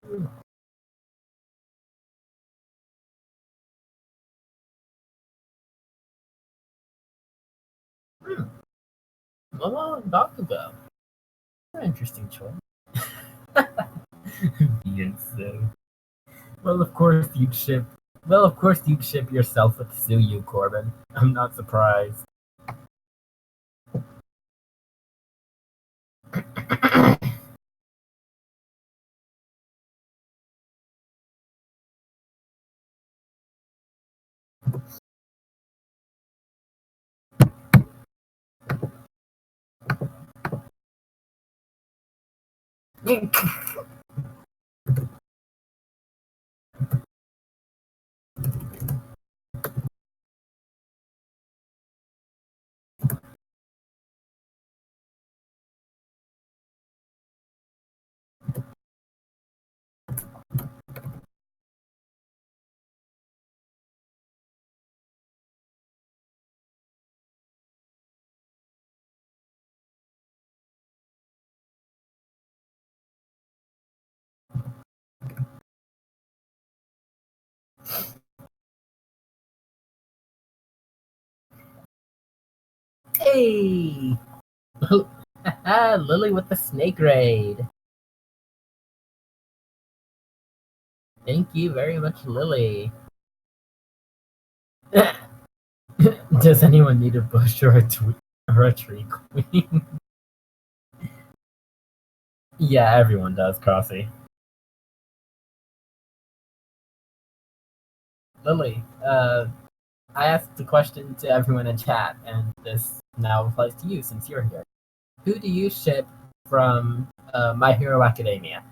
Hmm. Well, Bakugo. An interesting choice. Being so. Well, of course you'd ship. Well, of course you'd ship yourself with Suyu, Corbin. I'm not surprised. Hey! Lily with the snake raid. Thank you very much, Lily. Does anyone need a bush or a tree queen? Yeah, everyone does, Crossy. Lily, I asked the question to everyone in chat, and this now applies to you since you're here. Who do you ship from My Hero Academia?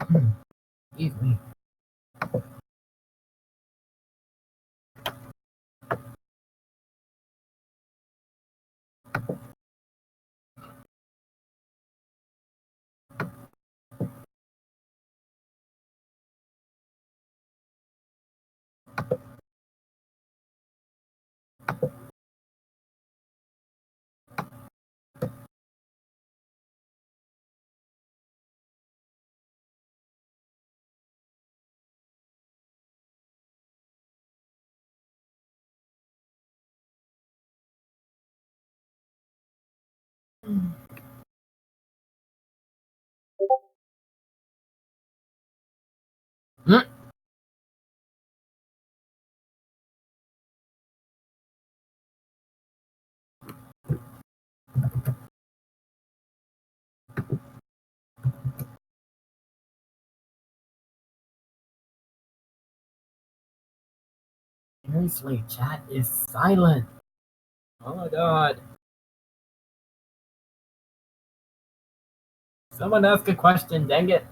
Hmm, excuse me. Hmm, seriously, chat is silent. Oh my god. Someone ask a question, dang it.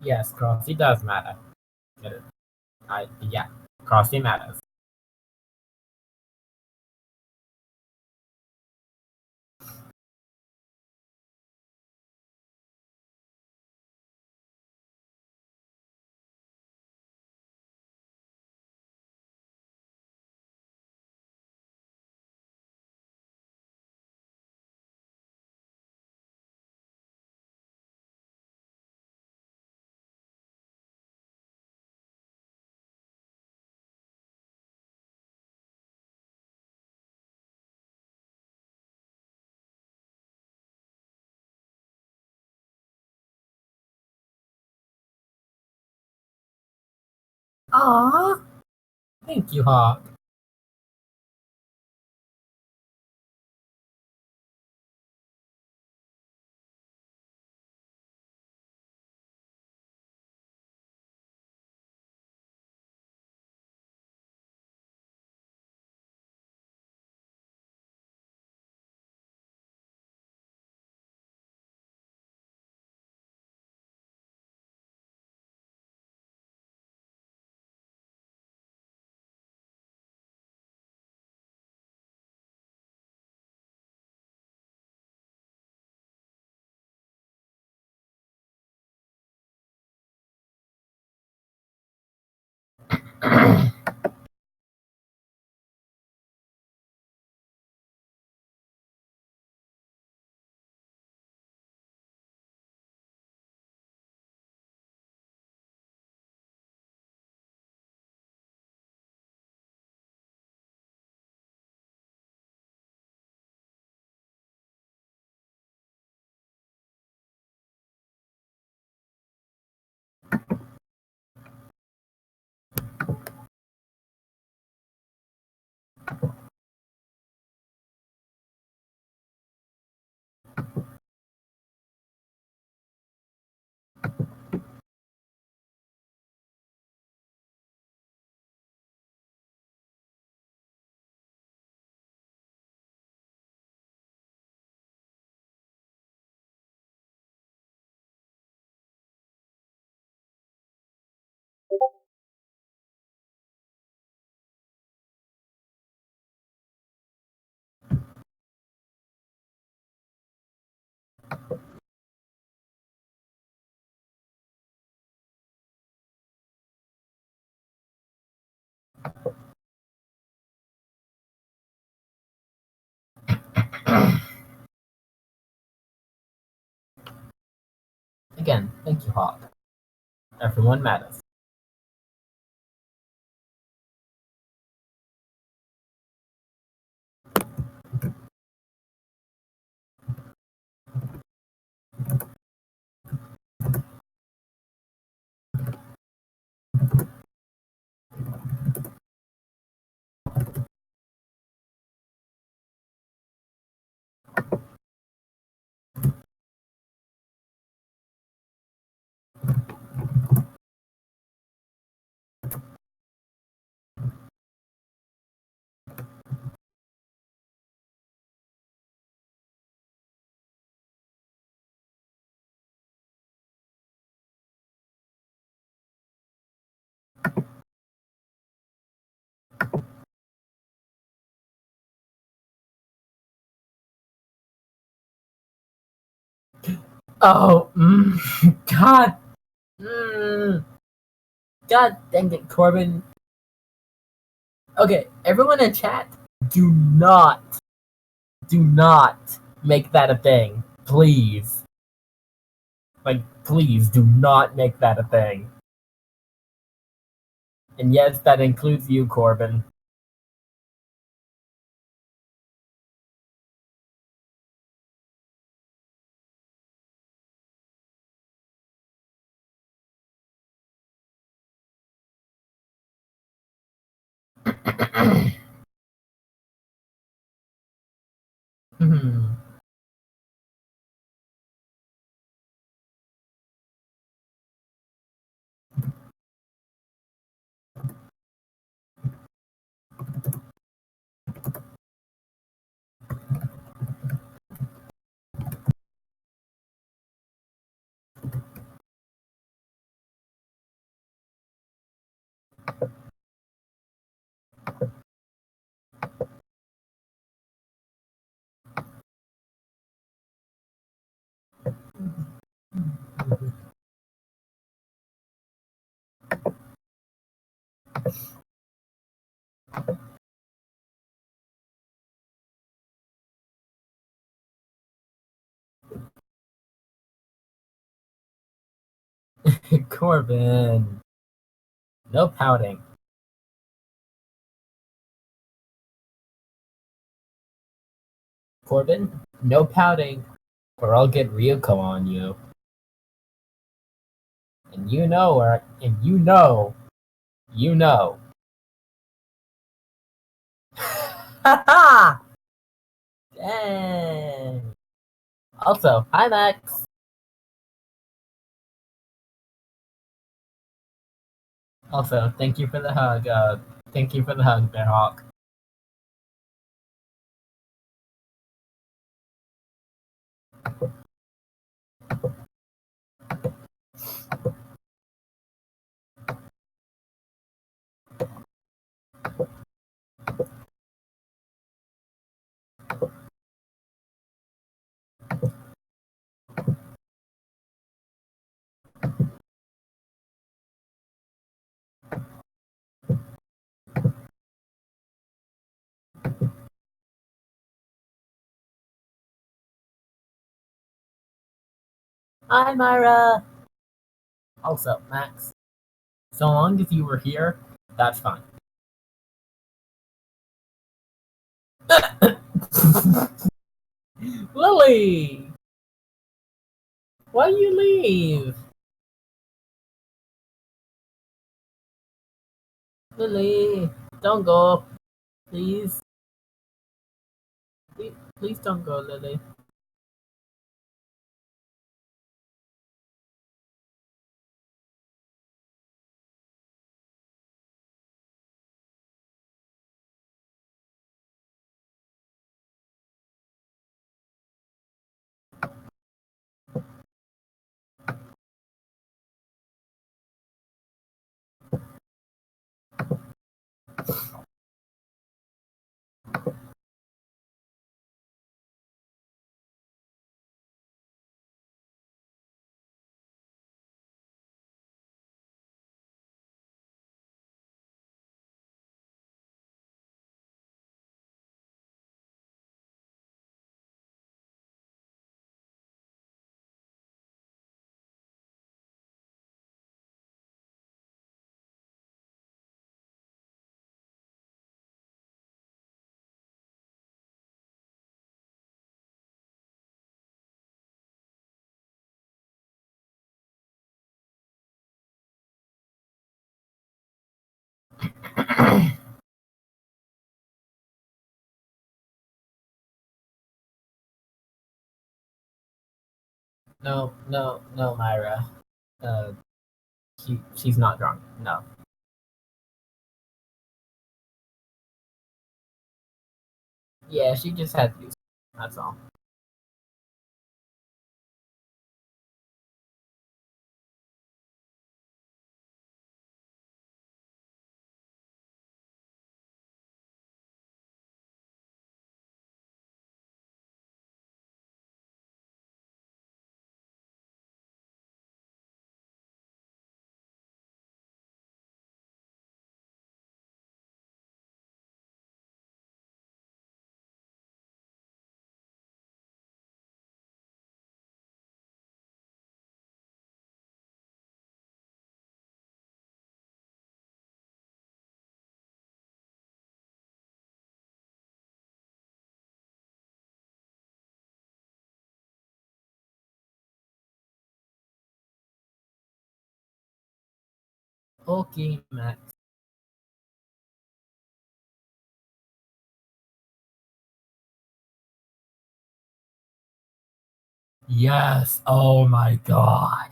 Yes, Crossy does matter. Get it? Yeah, Crossy matters. Aww, thank you, Hawk. Again, thank you, Hawk. Everyone matters. Oh, God, mm, God dang it, Corbin. Okay, everyone in chat, do not, do not make that a thing, please. Like, please do not make that a thing. And yes, that includes you, Corbin. Hmm. Corbin, no pouting. Corbin, no pouting, or I'll get Ryuko on you. And you know, you know. Haha! Dang. Also, hi Max. Also, thank you for the hug. Thank you for the hug, Bearhawk. Hi Myra. Also, Max. So long as you were here, that's fine. Lily, why you leave? Lily, don't go, please. Please don't go, Lily. no, Myra. Uh, she's not drunk. No. Yeah, she just had to. That's all. Okay, Max. Yes. Oh my god.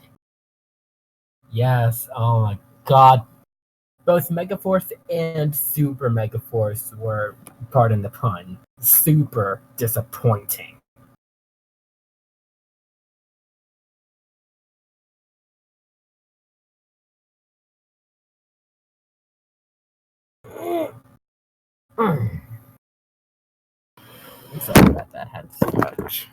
Yes. Oh my god. Both Megaforce and Super Megaforce were, pardon the pun, super disappointing. I'm sorry about that. I had to stretch.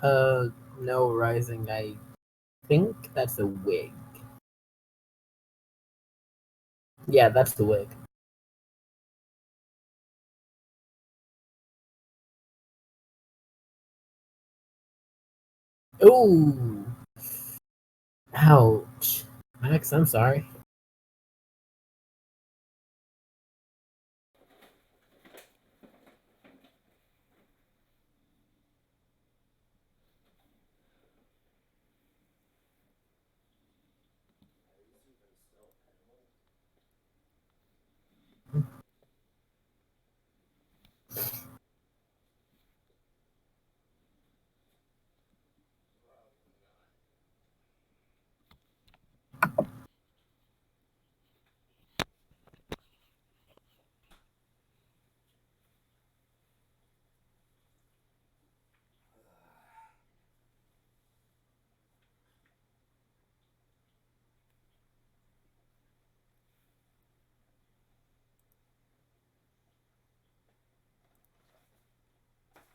Uh, no rising. I think that's a wig. Yeah, that's the wig. Ooh, ouch. Max, I'm sorry.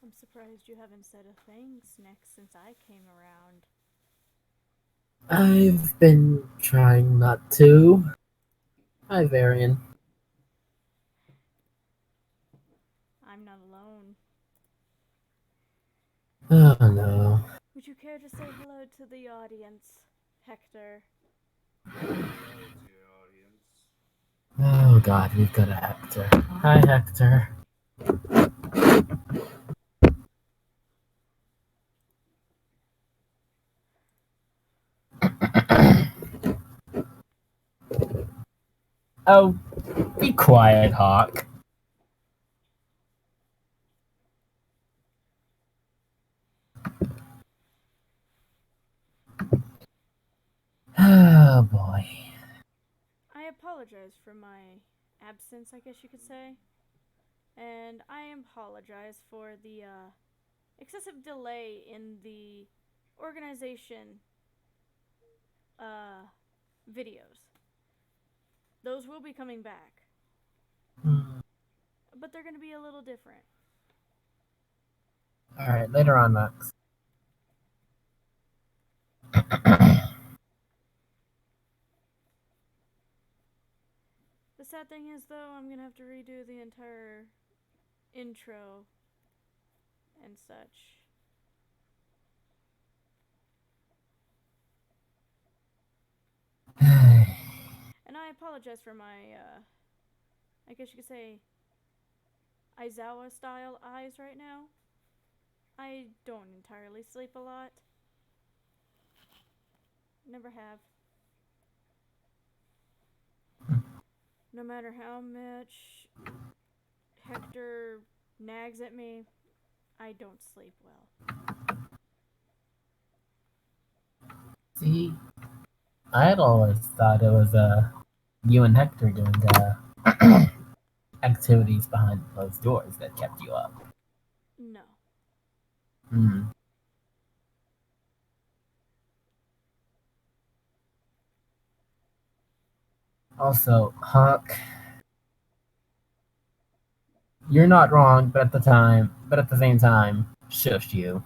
I'm surprised you haven't said a thanks next since I came around. I've been trying not to. Hi, Varian. I'm not alone. Oh no. Would you care to say hello to the audience, Hector? Oh god, we've got a Hector. Hi, Hector. Oh, be quiet, Hawk. Oh boy. I apologize for my absence, I guess you could say. And I apologize for the excessive delay in the organization uh, videos. Those will be coming back. Hmm. but they're gonna be a little different. Alright, later on, Max. The sad thing is, though, I'm gonna have to redo the entire intro and such. And I apologize for my, I guess you could say, Aizawa style eyes right now. I don't entirely sleep a lot. Never have. No matter how much Hector nags at me, I don't sleep well. See, I had always thought it was you and Hector doing activities behind closed doors that kept you up. No. Hmm. Also, Hawk, you're not wrong, but at the same time, shush you.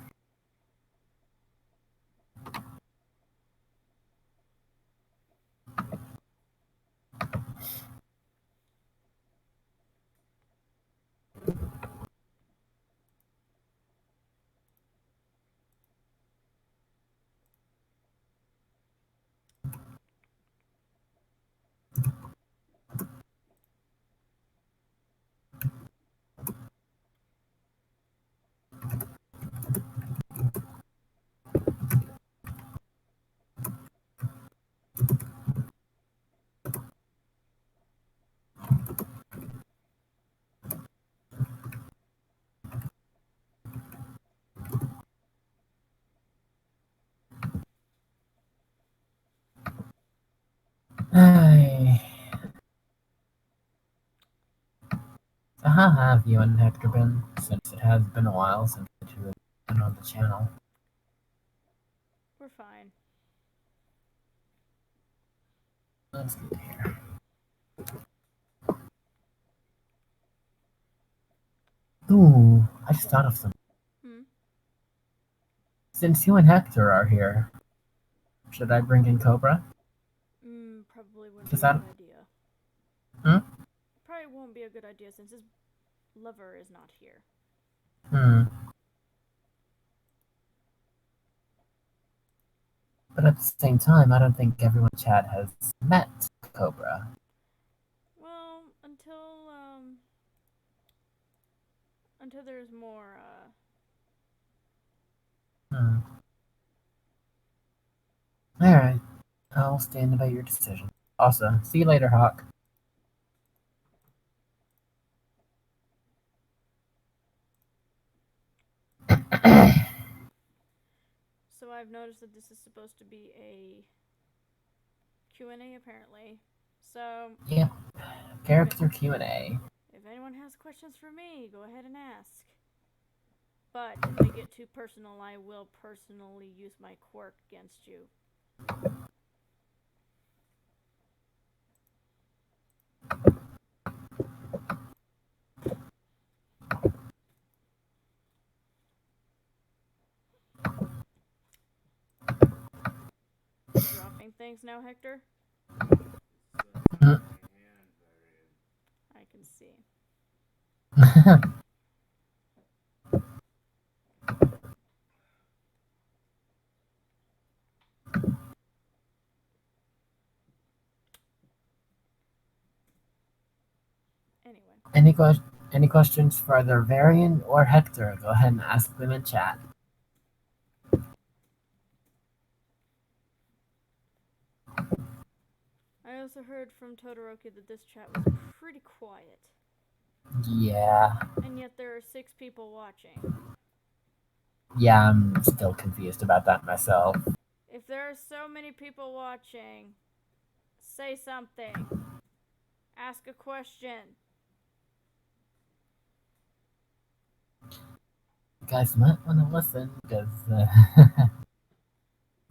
Hey. So how have you and Hector been, since it has been a while since the two have been on the channel? We're fine. That's good to hear. Ooh, I just thought of something. Hmm? Since you and Hector are here, should I bring in Cobra? Probably wouldn't Is be a that... good idea. Hmm? Probably won't be a good idea since his lover is not here. Hmm. But at the same time, I don't think everyone in chat has met Cobra. Well, until there's more, Hmm. Alright. I'll stand by your decision. Also, see you later, Hawk. So I've noticed that this is supposed to be a Q&A apparently. So Yep. Character Q&A. if anyone has questions for me, go ahead and ask. But if they get too personal, I will personally use my quirk against you. Dropping things now, Hector? Mm. I can see. Anyway. Any questions for either Varian or Hector? Go ahead and ask them in chat. I also heard from Todoroki that this chat was pretty quiet. Yeah. And yet there are 6 people watching. Yeah, I'm still confused about that myself. If there are so many people watching, say something. Ask a question. You guys might want to listen, because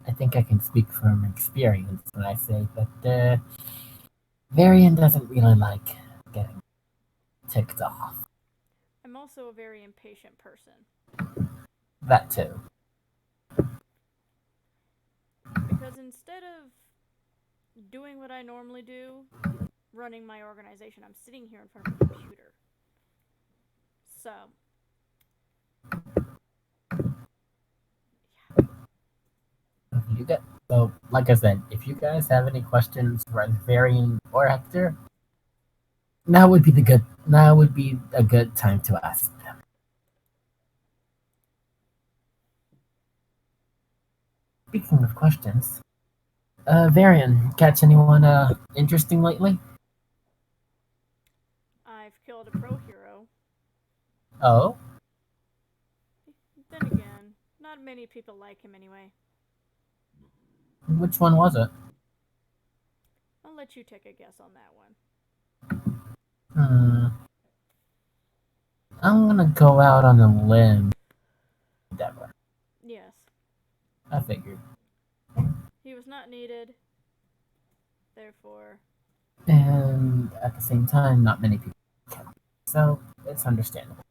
I think I can speak from experience when I say that Varian doesn't really like getting ticked off. I'm also a very impatient person. That too. Because instead of doing what I normally do, running my organization, I'm sitting here in front of a computer. So, You get so, like I said, if you guys have any questions for Varian or Hector, now would be a good time to ask them. Speaking of questions, Varian, catch anyone interesting lately? I've killed a pro hero. Oh, Then again, not many people like him anyway. which one was it? I'll let you take a guess on that one. Hmm, I'm gonna go out on a limb. Endeavor. Yes. I figured. He was not needed. Therefore, And at the same time, not many people can. So it's understandable.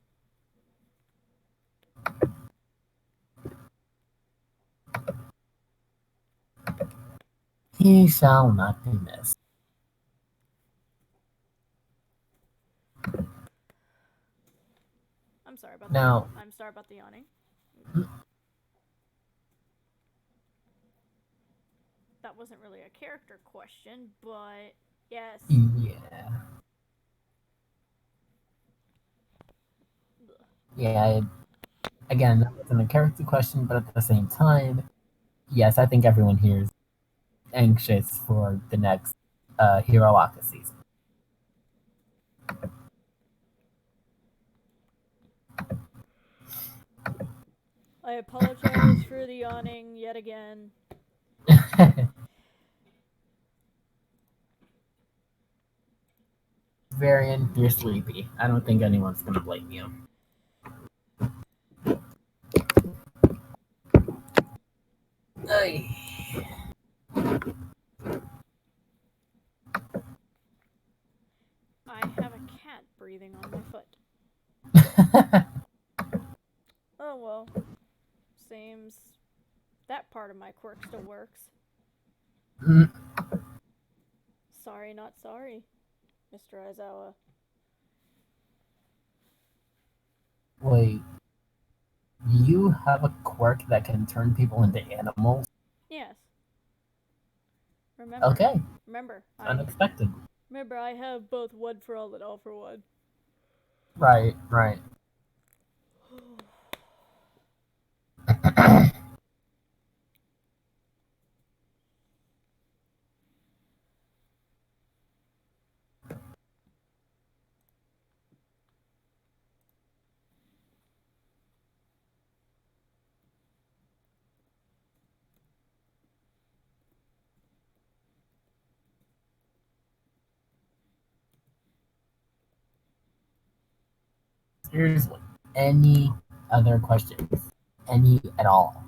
He shall not be missed. I'm sorry about the Now, I'm sorry about the yawning. That wasn't really a character question, but yes. yeah. Yeah, again, that wasn't a character question, but at the same time, yes, I think everyone here is anxious for the next Hero Aka season. I apologize for the yawning yet again. Varian, you're sleepy. I don't think anyone's gonna blame you. Ay. I have a cat breathing on my foot. Oh well. Seems that part of my quirk still works. Mm, Sorry, not sorry, Mr. Aizawa. Wait, you have a quirk that can turn people into animals? Yes. Remember. Okay, Remember, unexpected. I have both one for all and all for one. Right, right. Seriously, any other questions, any at all,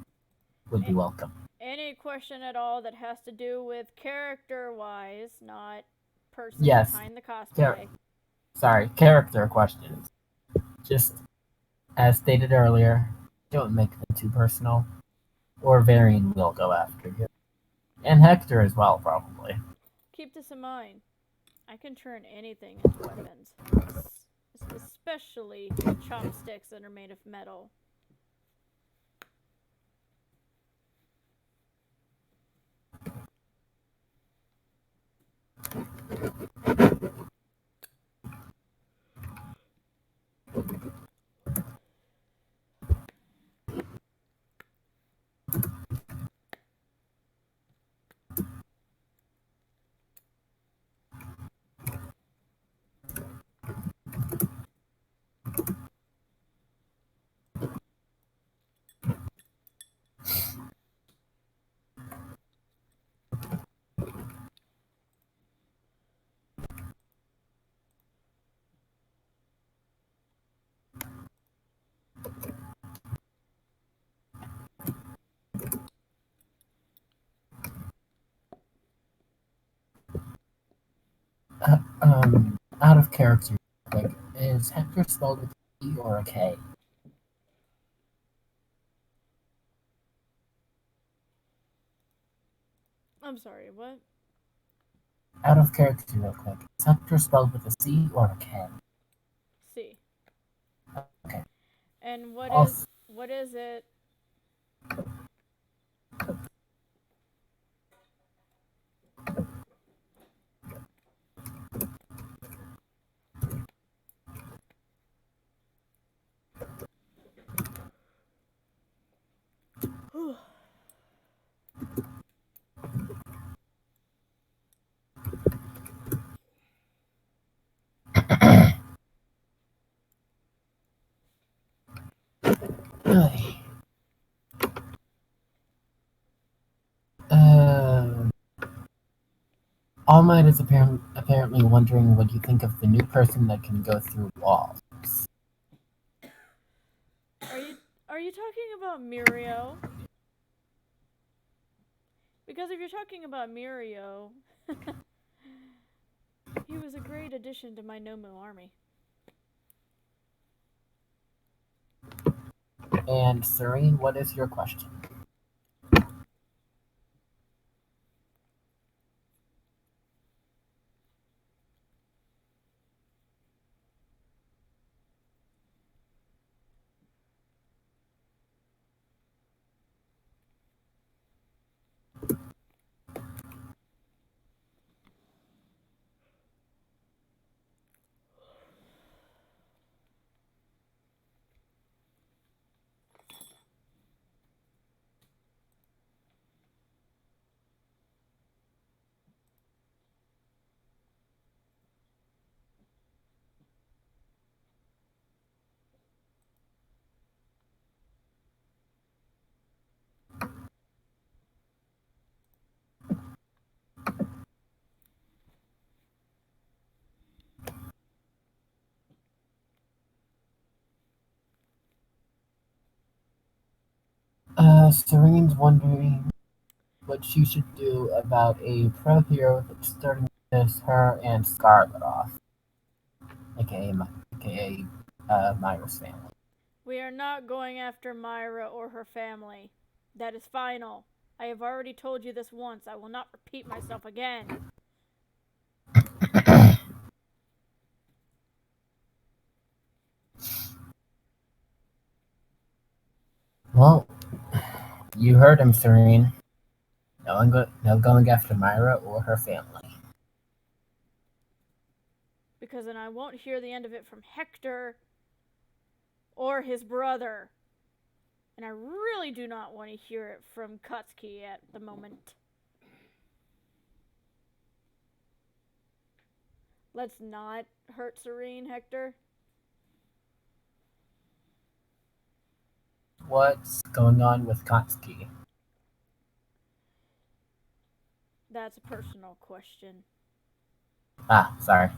would be welcome. Any question at all that has to do with character wise, not person Yes, behind the cosplay. sorry, character questions. Just as stated earlier, don't make them too personal, or Varian will go after you. And Hector as well, probably. Keep this in mind. I can turn anything into weapons, especially chopsticks that are made of metal. Out of character, like, is Hector spelled with or a K? I'm sorry, what? Out of character, real quick. Is Hector spelled with a C or a K? C. Okay. And Also, what is it? uh, All Might is apparently wondering what you think of the new person that can go through walls. Are you are you talking about Mirio? Because if you're talking about Mirio, he was a great addition to my Nomu army. And Serene, what is your question? Serene's wondering what she should do about a pro hero that's starting to piss her and Scarlet off, aka Myra's family. We are not going after Myra or her family. That is final. I have already told you this once. I will not repeat myself again. Well, you heard him, Serene. No going after Myra or her family. Because then I won't hear the end of it from Hector or his brother. And I really do not want to hear it from Katsuki at the moment. Let's not hurt Serene, Hector. What's going on with Katsuki? That's a personal question. Ah, sorry.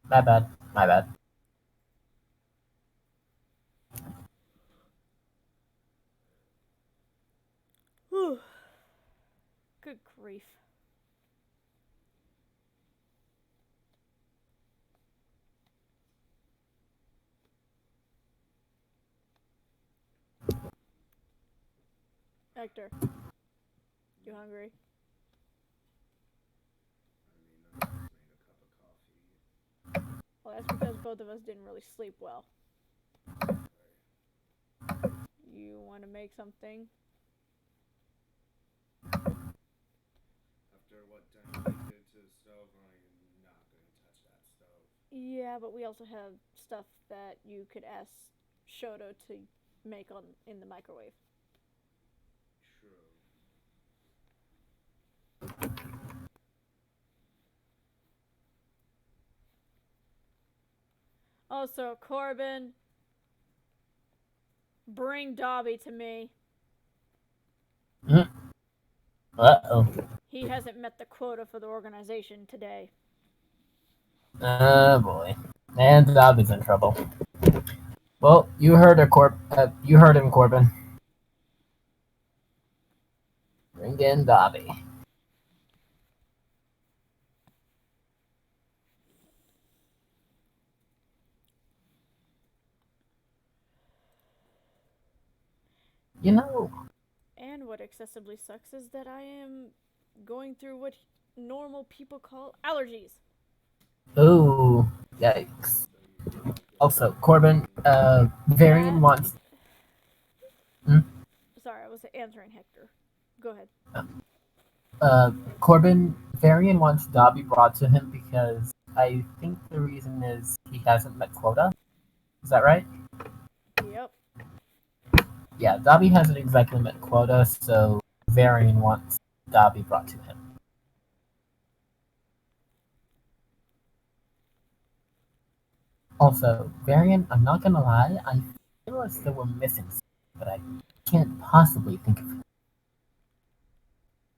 My bad. My bad. Whew. Good grief. Hector, you hungry? Well, that's because both of us didn't really sleep well. You want to make something? After what Denny did to the stove, I'm not going to touch that stove. Yeah, but we also have stuff that you could ask Shoto to make on in the microwave. True. Also, Corbin, bring Dobby to me. Uh-oh. He hasn't met the quota for the organization today. Oh boy. And Dobby's in trouble. Well, you heard you heard him, Corbin. Bring in Dobby. You know, And what excessively sucks is that I am going through what normal people call allergies. ooh, yikes. So you cannot get Also, food Corbin, from the Varian That. wants. Hmm? Sorry, I was answering Hector. Go ahead. Corbin, Varian wants Dobby brought to him because I think the reason is he hasn't met quota. Is that right? Yep. Yeah, Dobby hasn't exactly met quota, so Varian wants Dobby brought to him. Also, Varian, I'm not gonna lie, I feel as though we're missing something, but I can't possibly think of it.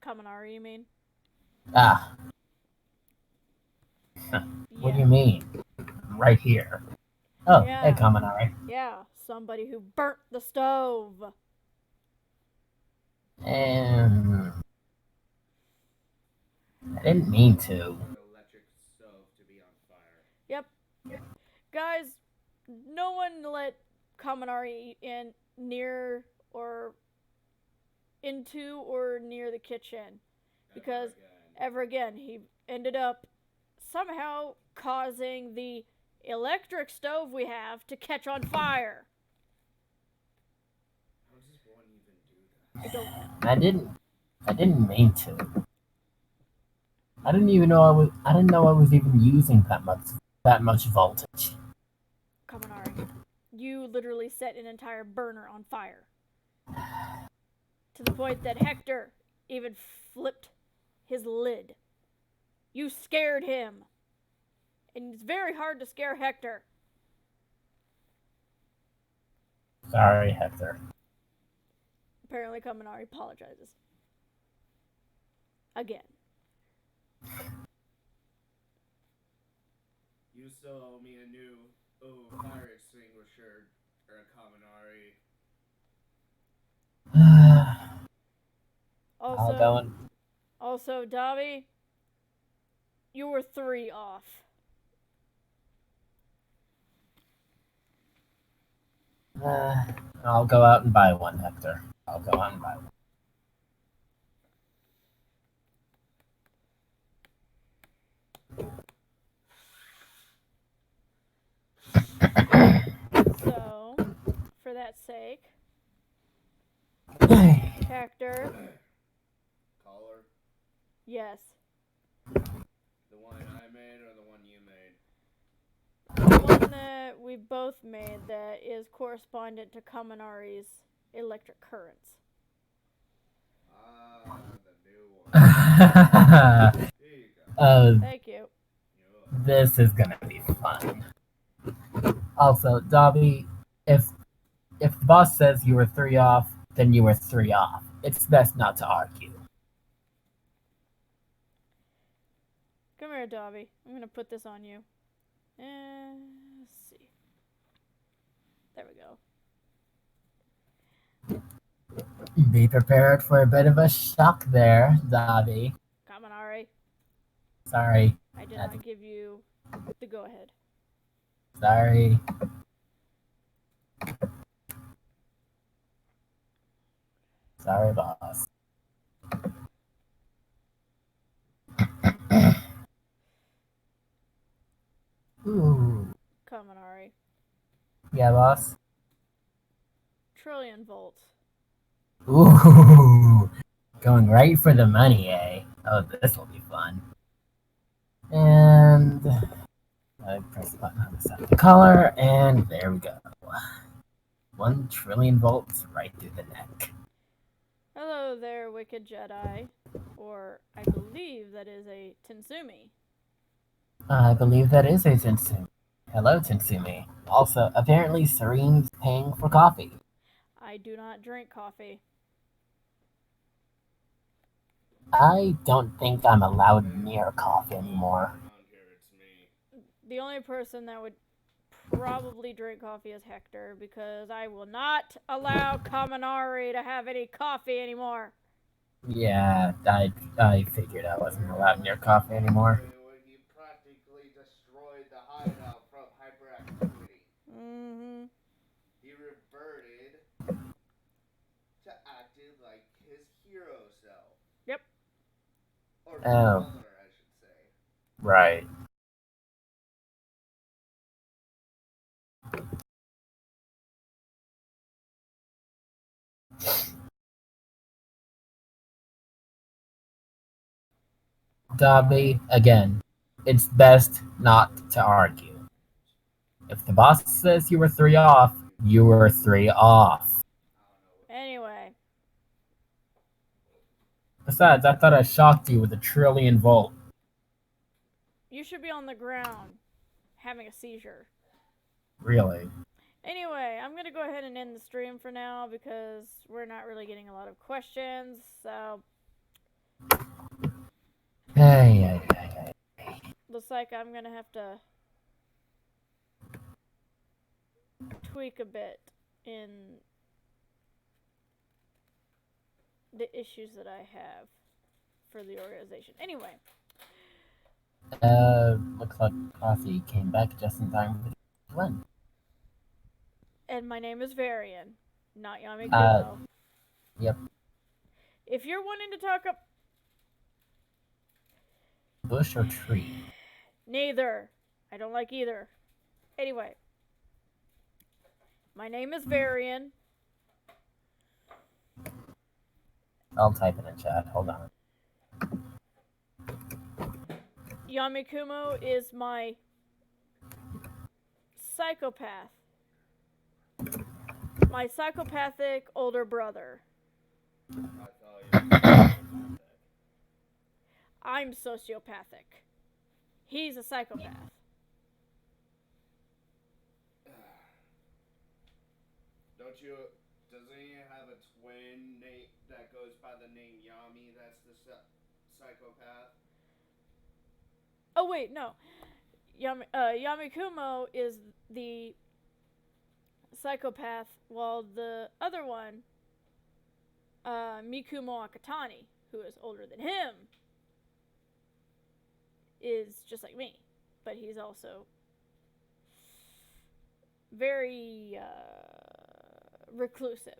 Kaminari, you mean? Ah, what do Yeah. you mean? Right here. Oh, hey, Yeah. Kaminari. Yeah. Somebody who burnt the stove. And I didn't mean to. your electric stove to be on fire. Yep. Guys, no one let Kaminari in near or into or near the kitchen because ever again he ended up somehow causing the electric stove we have to catch on fire. How does one even do that? I don't know. I didn't. I didn't mean to. I didn't even know I was. I didn't know I was even using that much voltage. Kaminari, you literally set an entire burner on fire to the point that Hector even flipped his lid. You scared him. And it's very hard to scare Hector. Sorry, Hector. Apparently, Kaminari apologizes. Again. You still owe me a new fire extinguisher or a Kaminari. I'll go and. Also, Dobby, you were 3 off. I'll go out and buy one, Hector. I'll go out and buy one. So, for that sake, Hector, Collar? yes. The one I made or the one you made? The one that we both made that is correspondent to Kaminari's electric currents. Ah, the new one. Here you go. Thank you. This is gonna be fun. Also, Dobby, if the boss says you were 3 off, then you were 3 off. It's best not to argue. Come here, Dobby. I'm gonna put this on you. Let's see. There we go. Be prepared for a bit of a shock there, Dobby. Kaminari, Sorry. I did not give you the go ahead. Sorry. Sorry, boss. Ooh. Kaminari. Yeah, boss. Trillion volts. Ooh. Going right for the money, eh? Oh, this will be fun. And I press the button on the side of the collar, and there we go. 1 trillion volts right through the neck. Hello there, Wicked Jedi. Or, I believe that is a Tensumi. I believe that is a Tensumi. Hello, Tensumi. Also, apparently Serene's paying for coffee. I do not drink coffee. I don't think I'm allowed near coffee anymore. Around here, it's me. The only person that would probably drink coffee is Hector, because I will not allow Kaminari to have any coffee anymore. Yeah, I figured I wasn't allowed near coffee anymore. When you practically destroyed the hideout from hyperactivity. Mm-hmm. He reverted Oh, color, I should say. right. Dobby, again, it's best not to argue. If the boss says you were 3 off, you were 3 off. I don't know what. Anyway, Besides, I thought I shocked you with a trillion volt. you should be on the ground having a seizure. Really? Anyway, I'm gonna go ahead and end the stream for now because we're not really getting a lot of questions. So Hey, hey. looks like I'm gonna have to tweak a bit in the issues that I have for the organization. Anyway, Looks like Coffee came back just in time for the win. and my name is Varian, not Yami Uh, Kumo. Yep. If you're wanting to talk up, Bush or tree? neither. I don't like either. Anyway, my name is Varian. I'll type it in chat. Hold on. Yami Kumo is my psychopath. My psychopathic older brother. I thought you were psychopathic. I'm sociopathic. He's a psychopath. Don't you? Doesn't he have a twin that goes by the name Yami? That's the psychopath. Oh wait, no. Yami Kumo is the psychopath, while the other one, Mikumo Akatani, who is older than him, is just like me, but he's also very reclusive.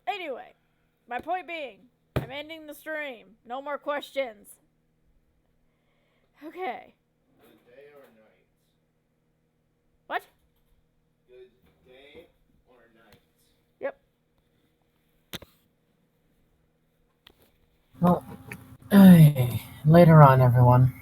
Anyway, my point being, I'm ending the stream. No more questions. Okay. Good day or night? What? Good day or night? Yep. Well, later on, everyone.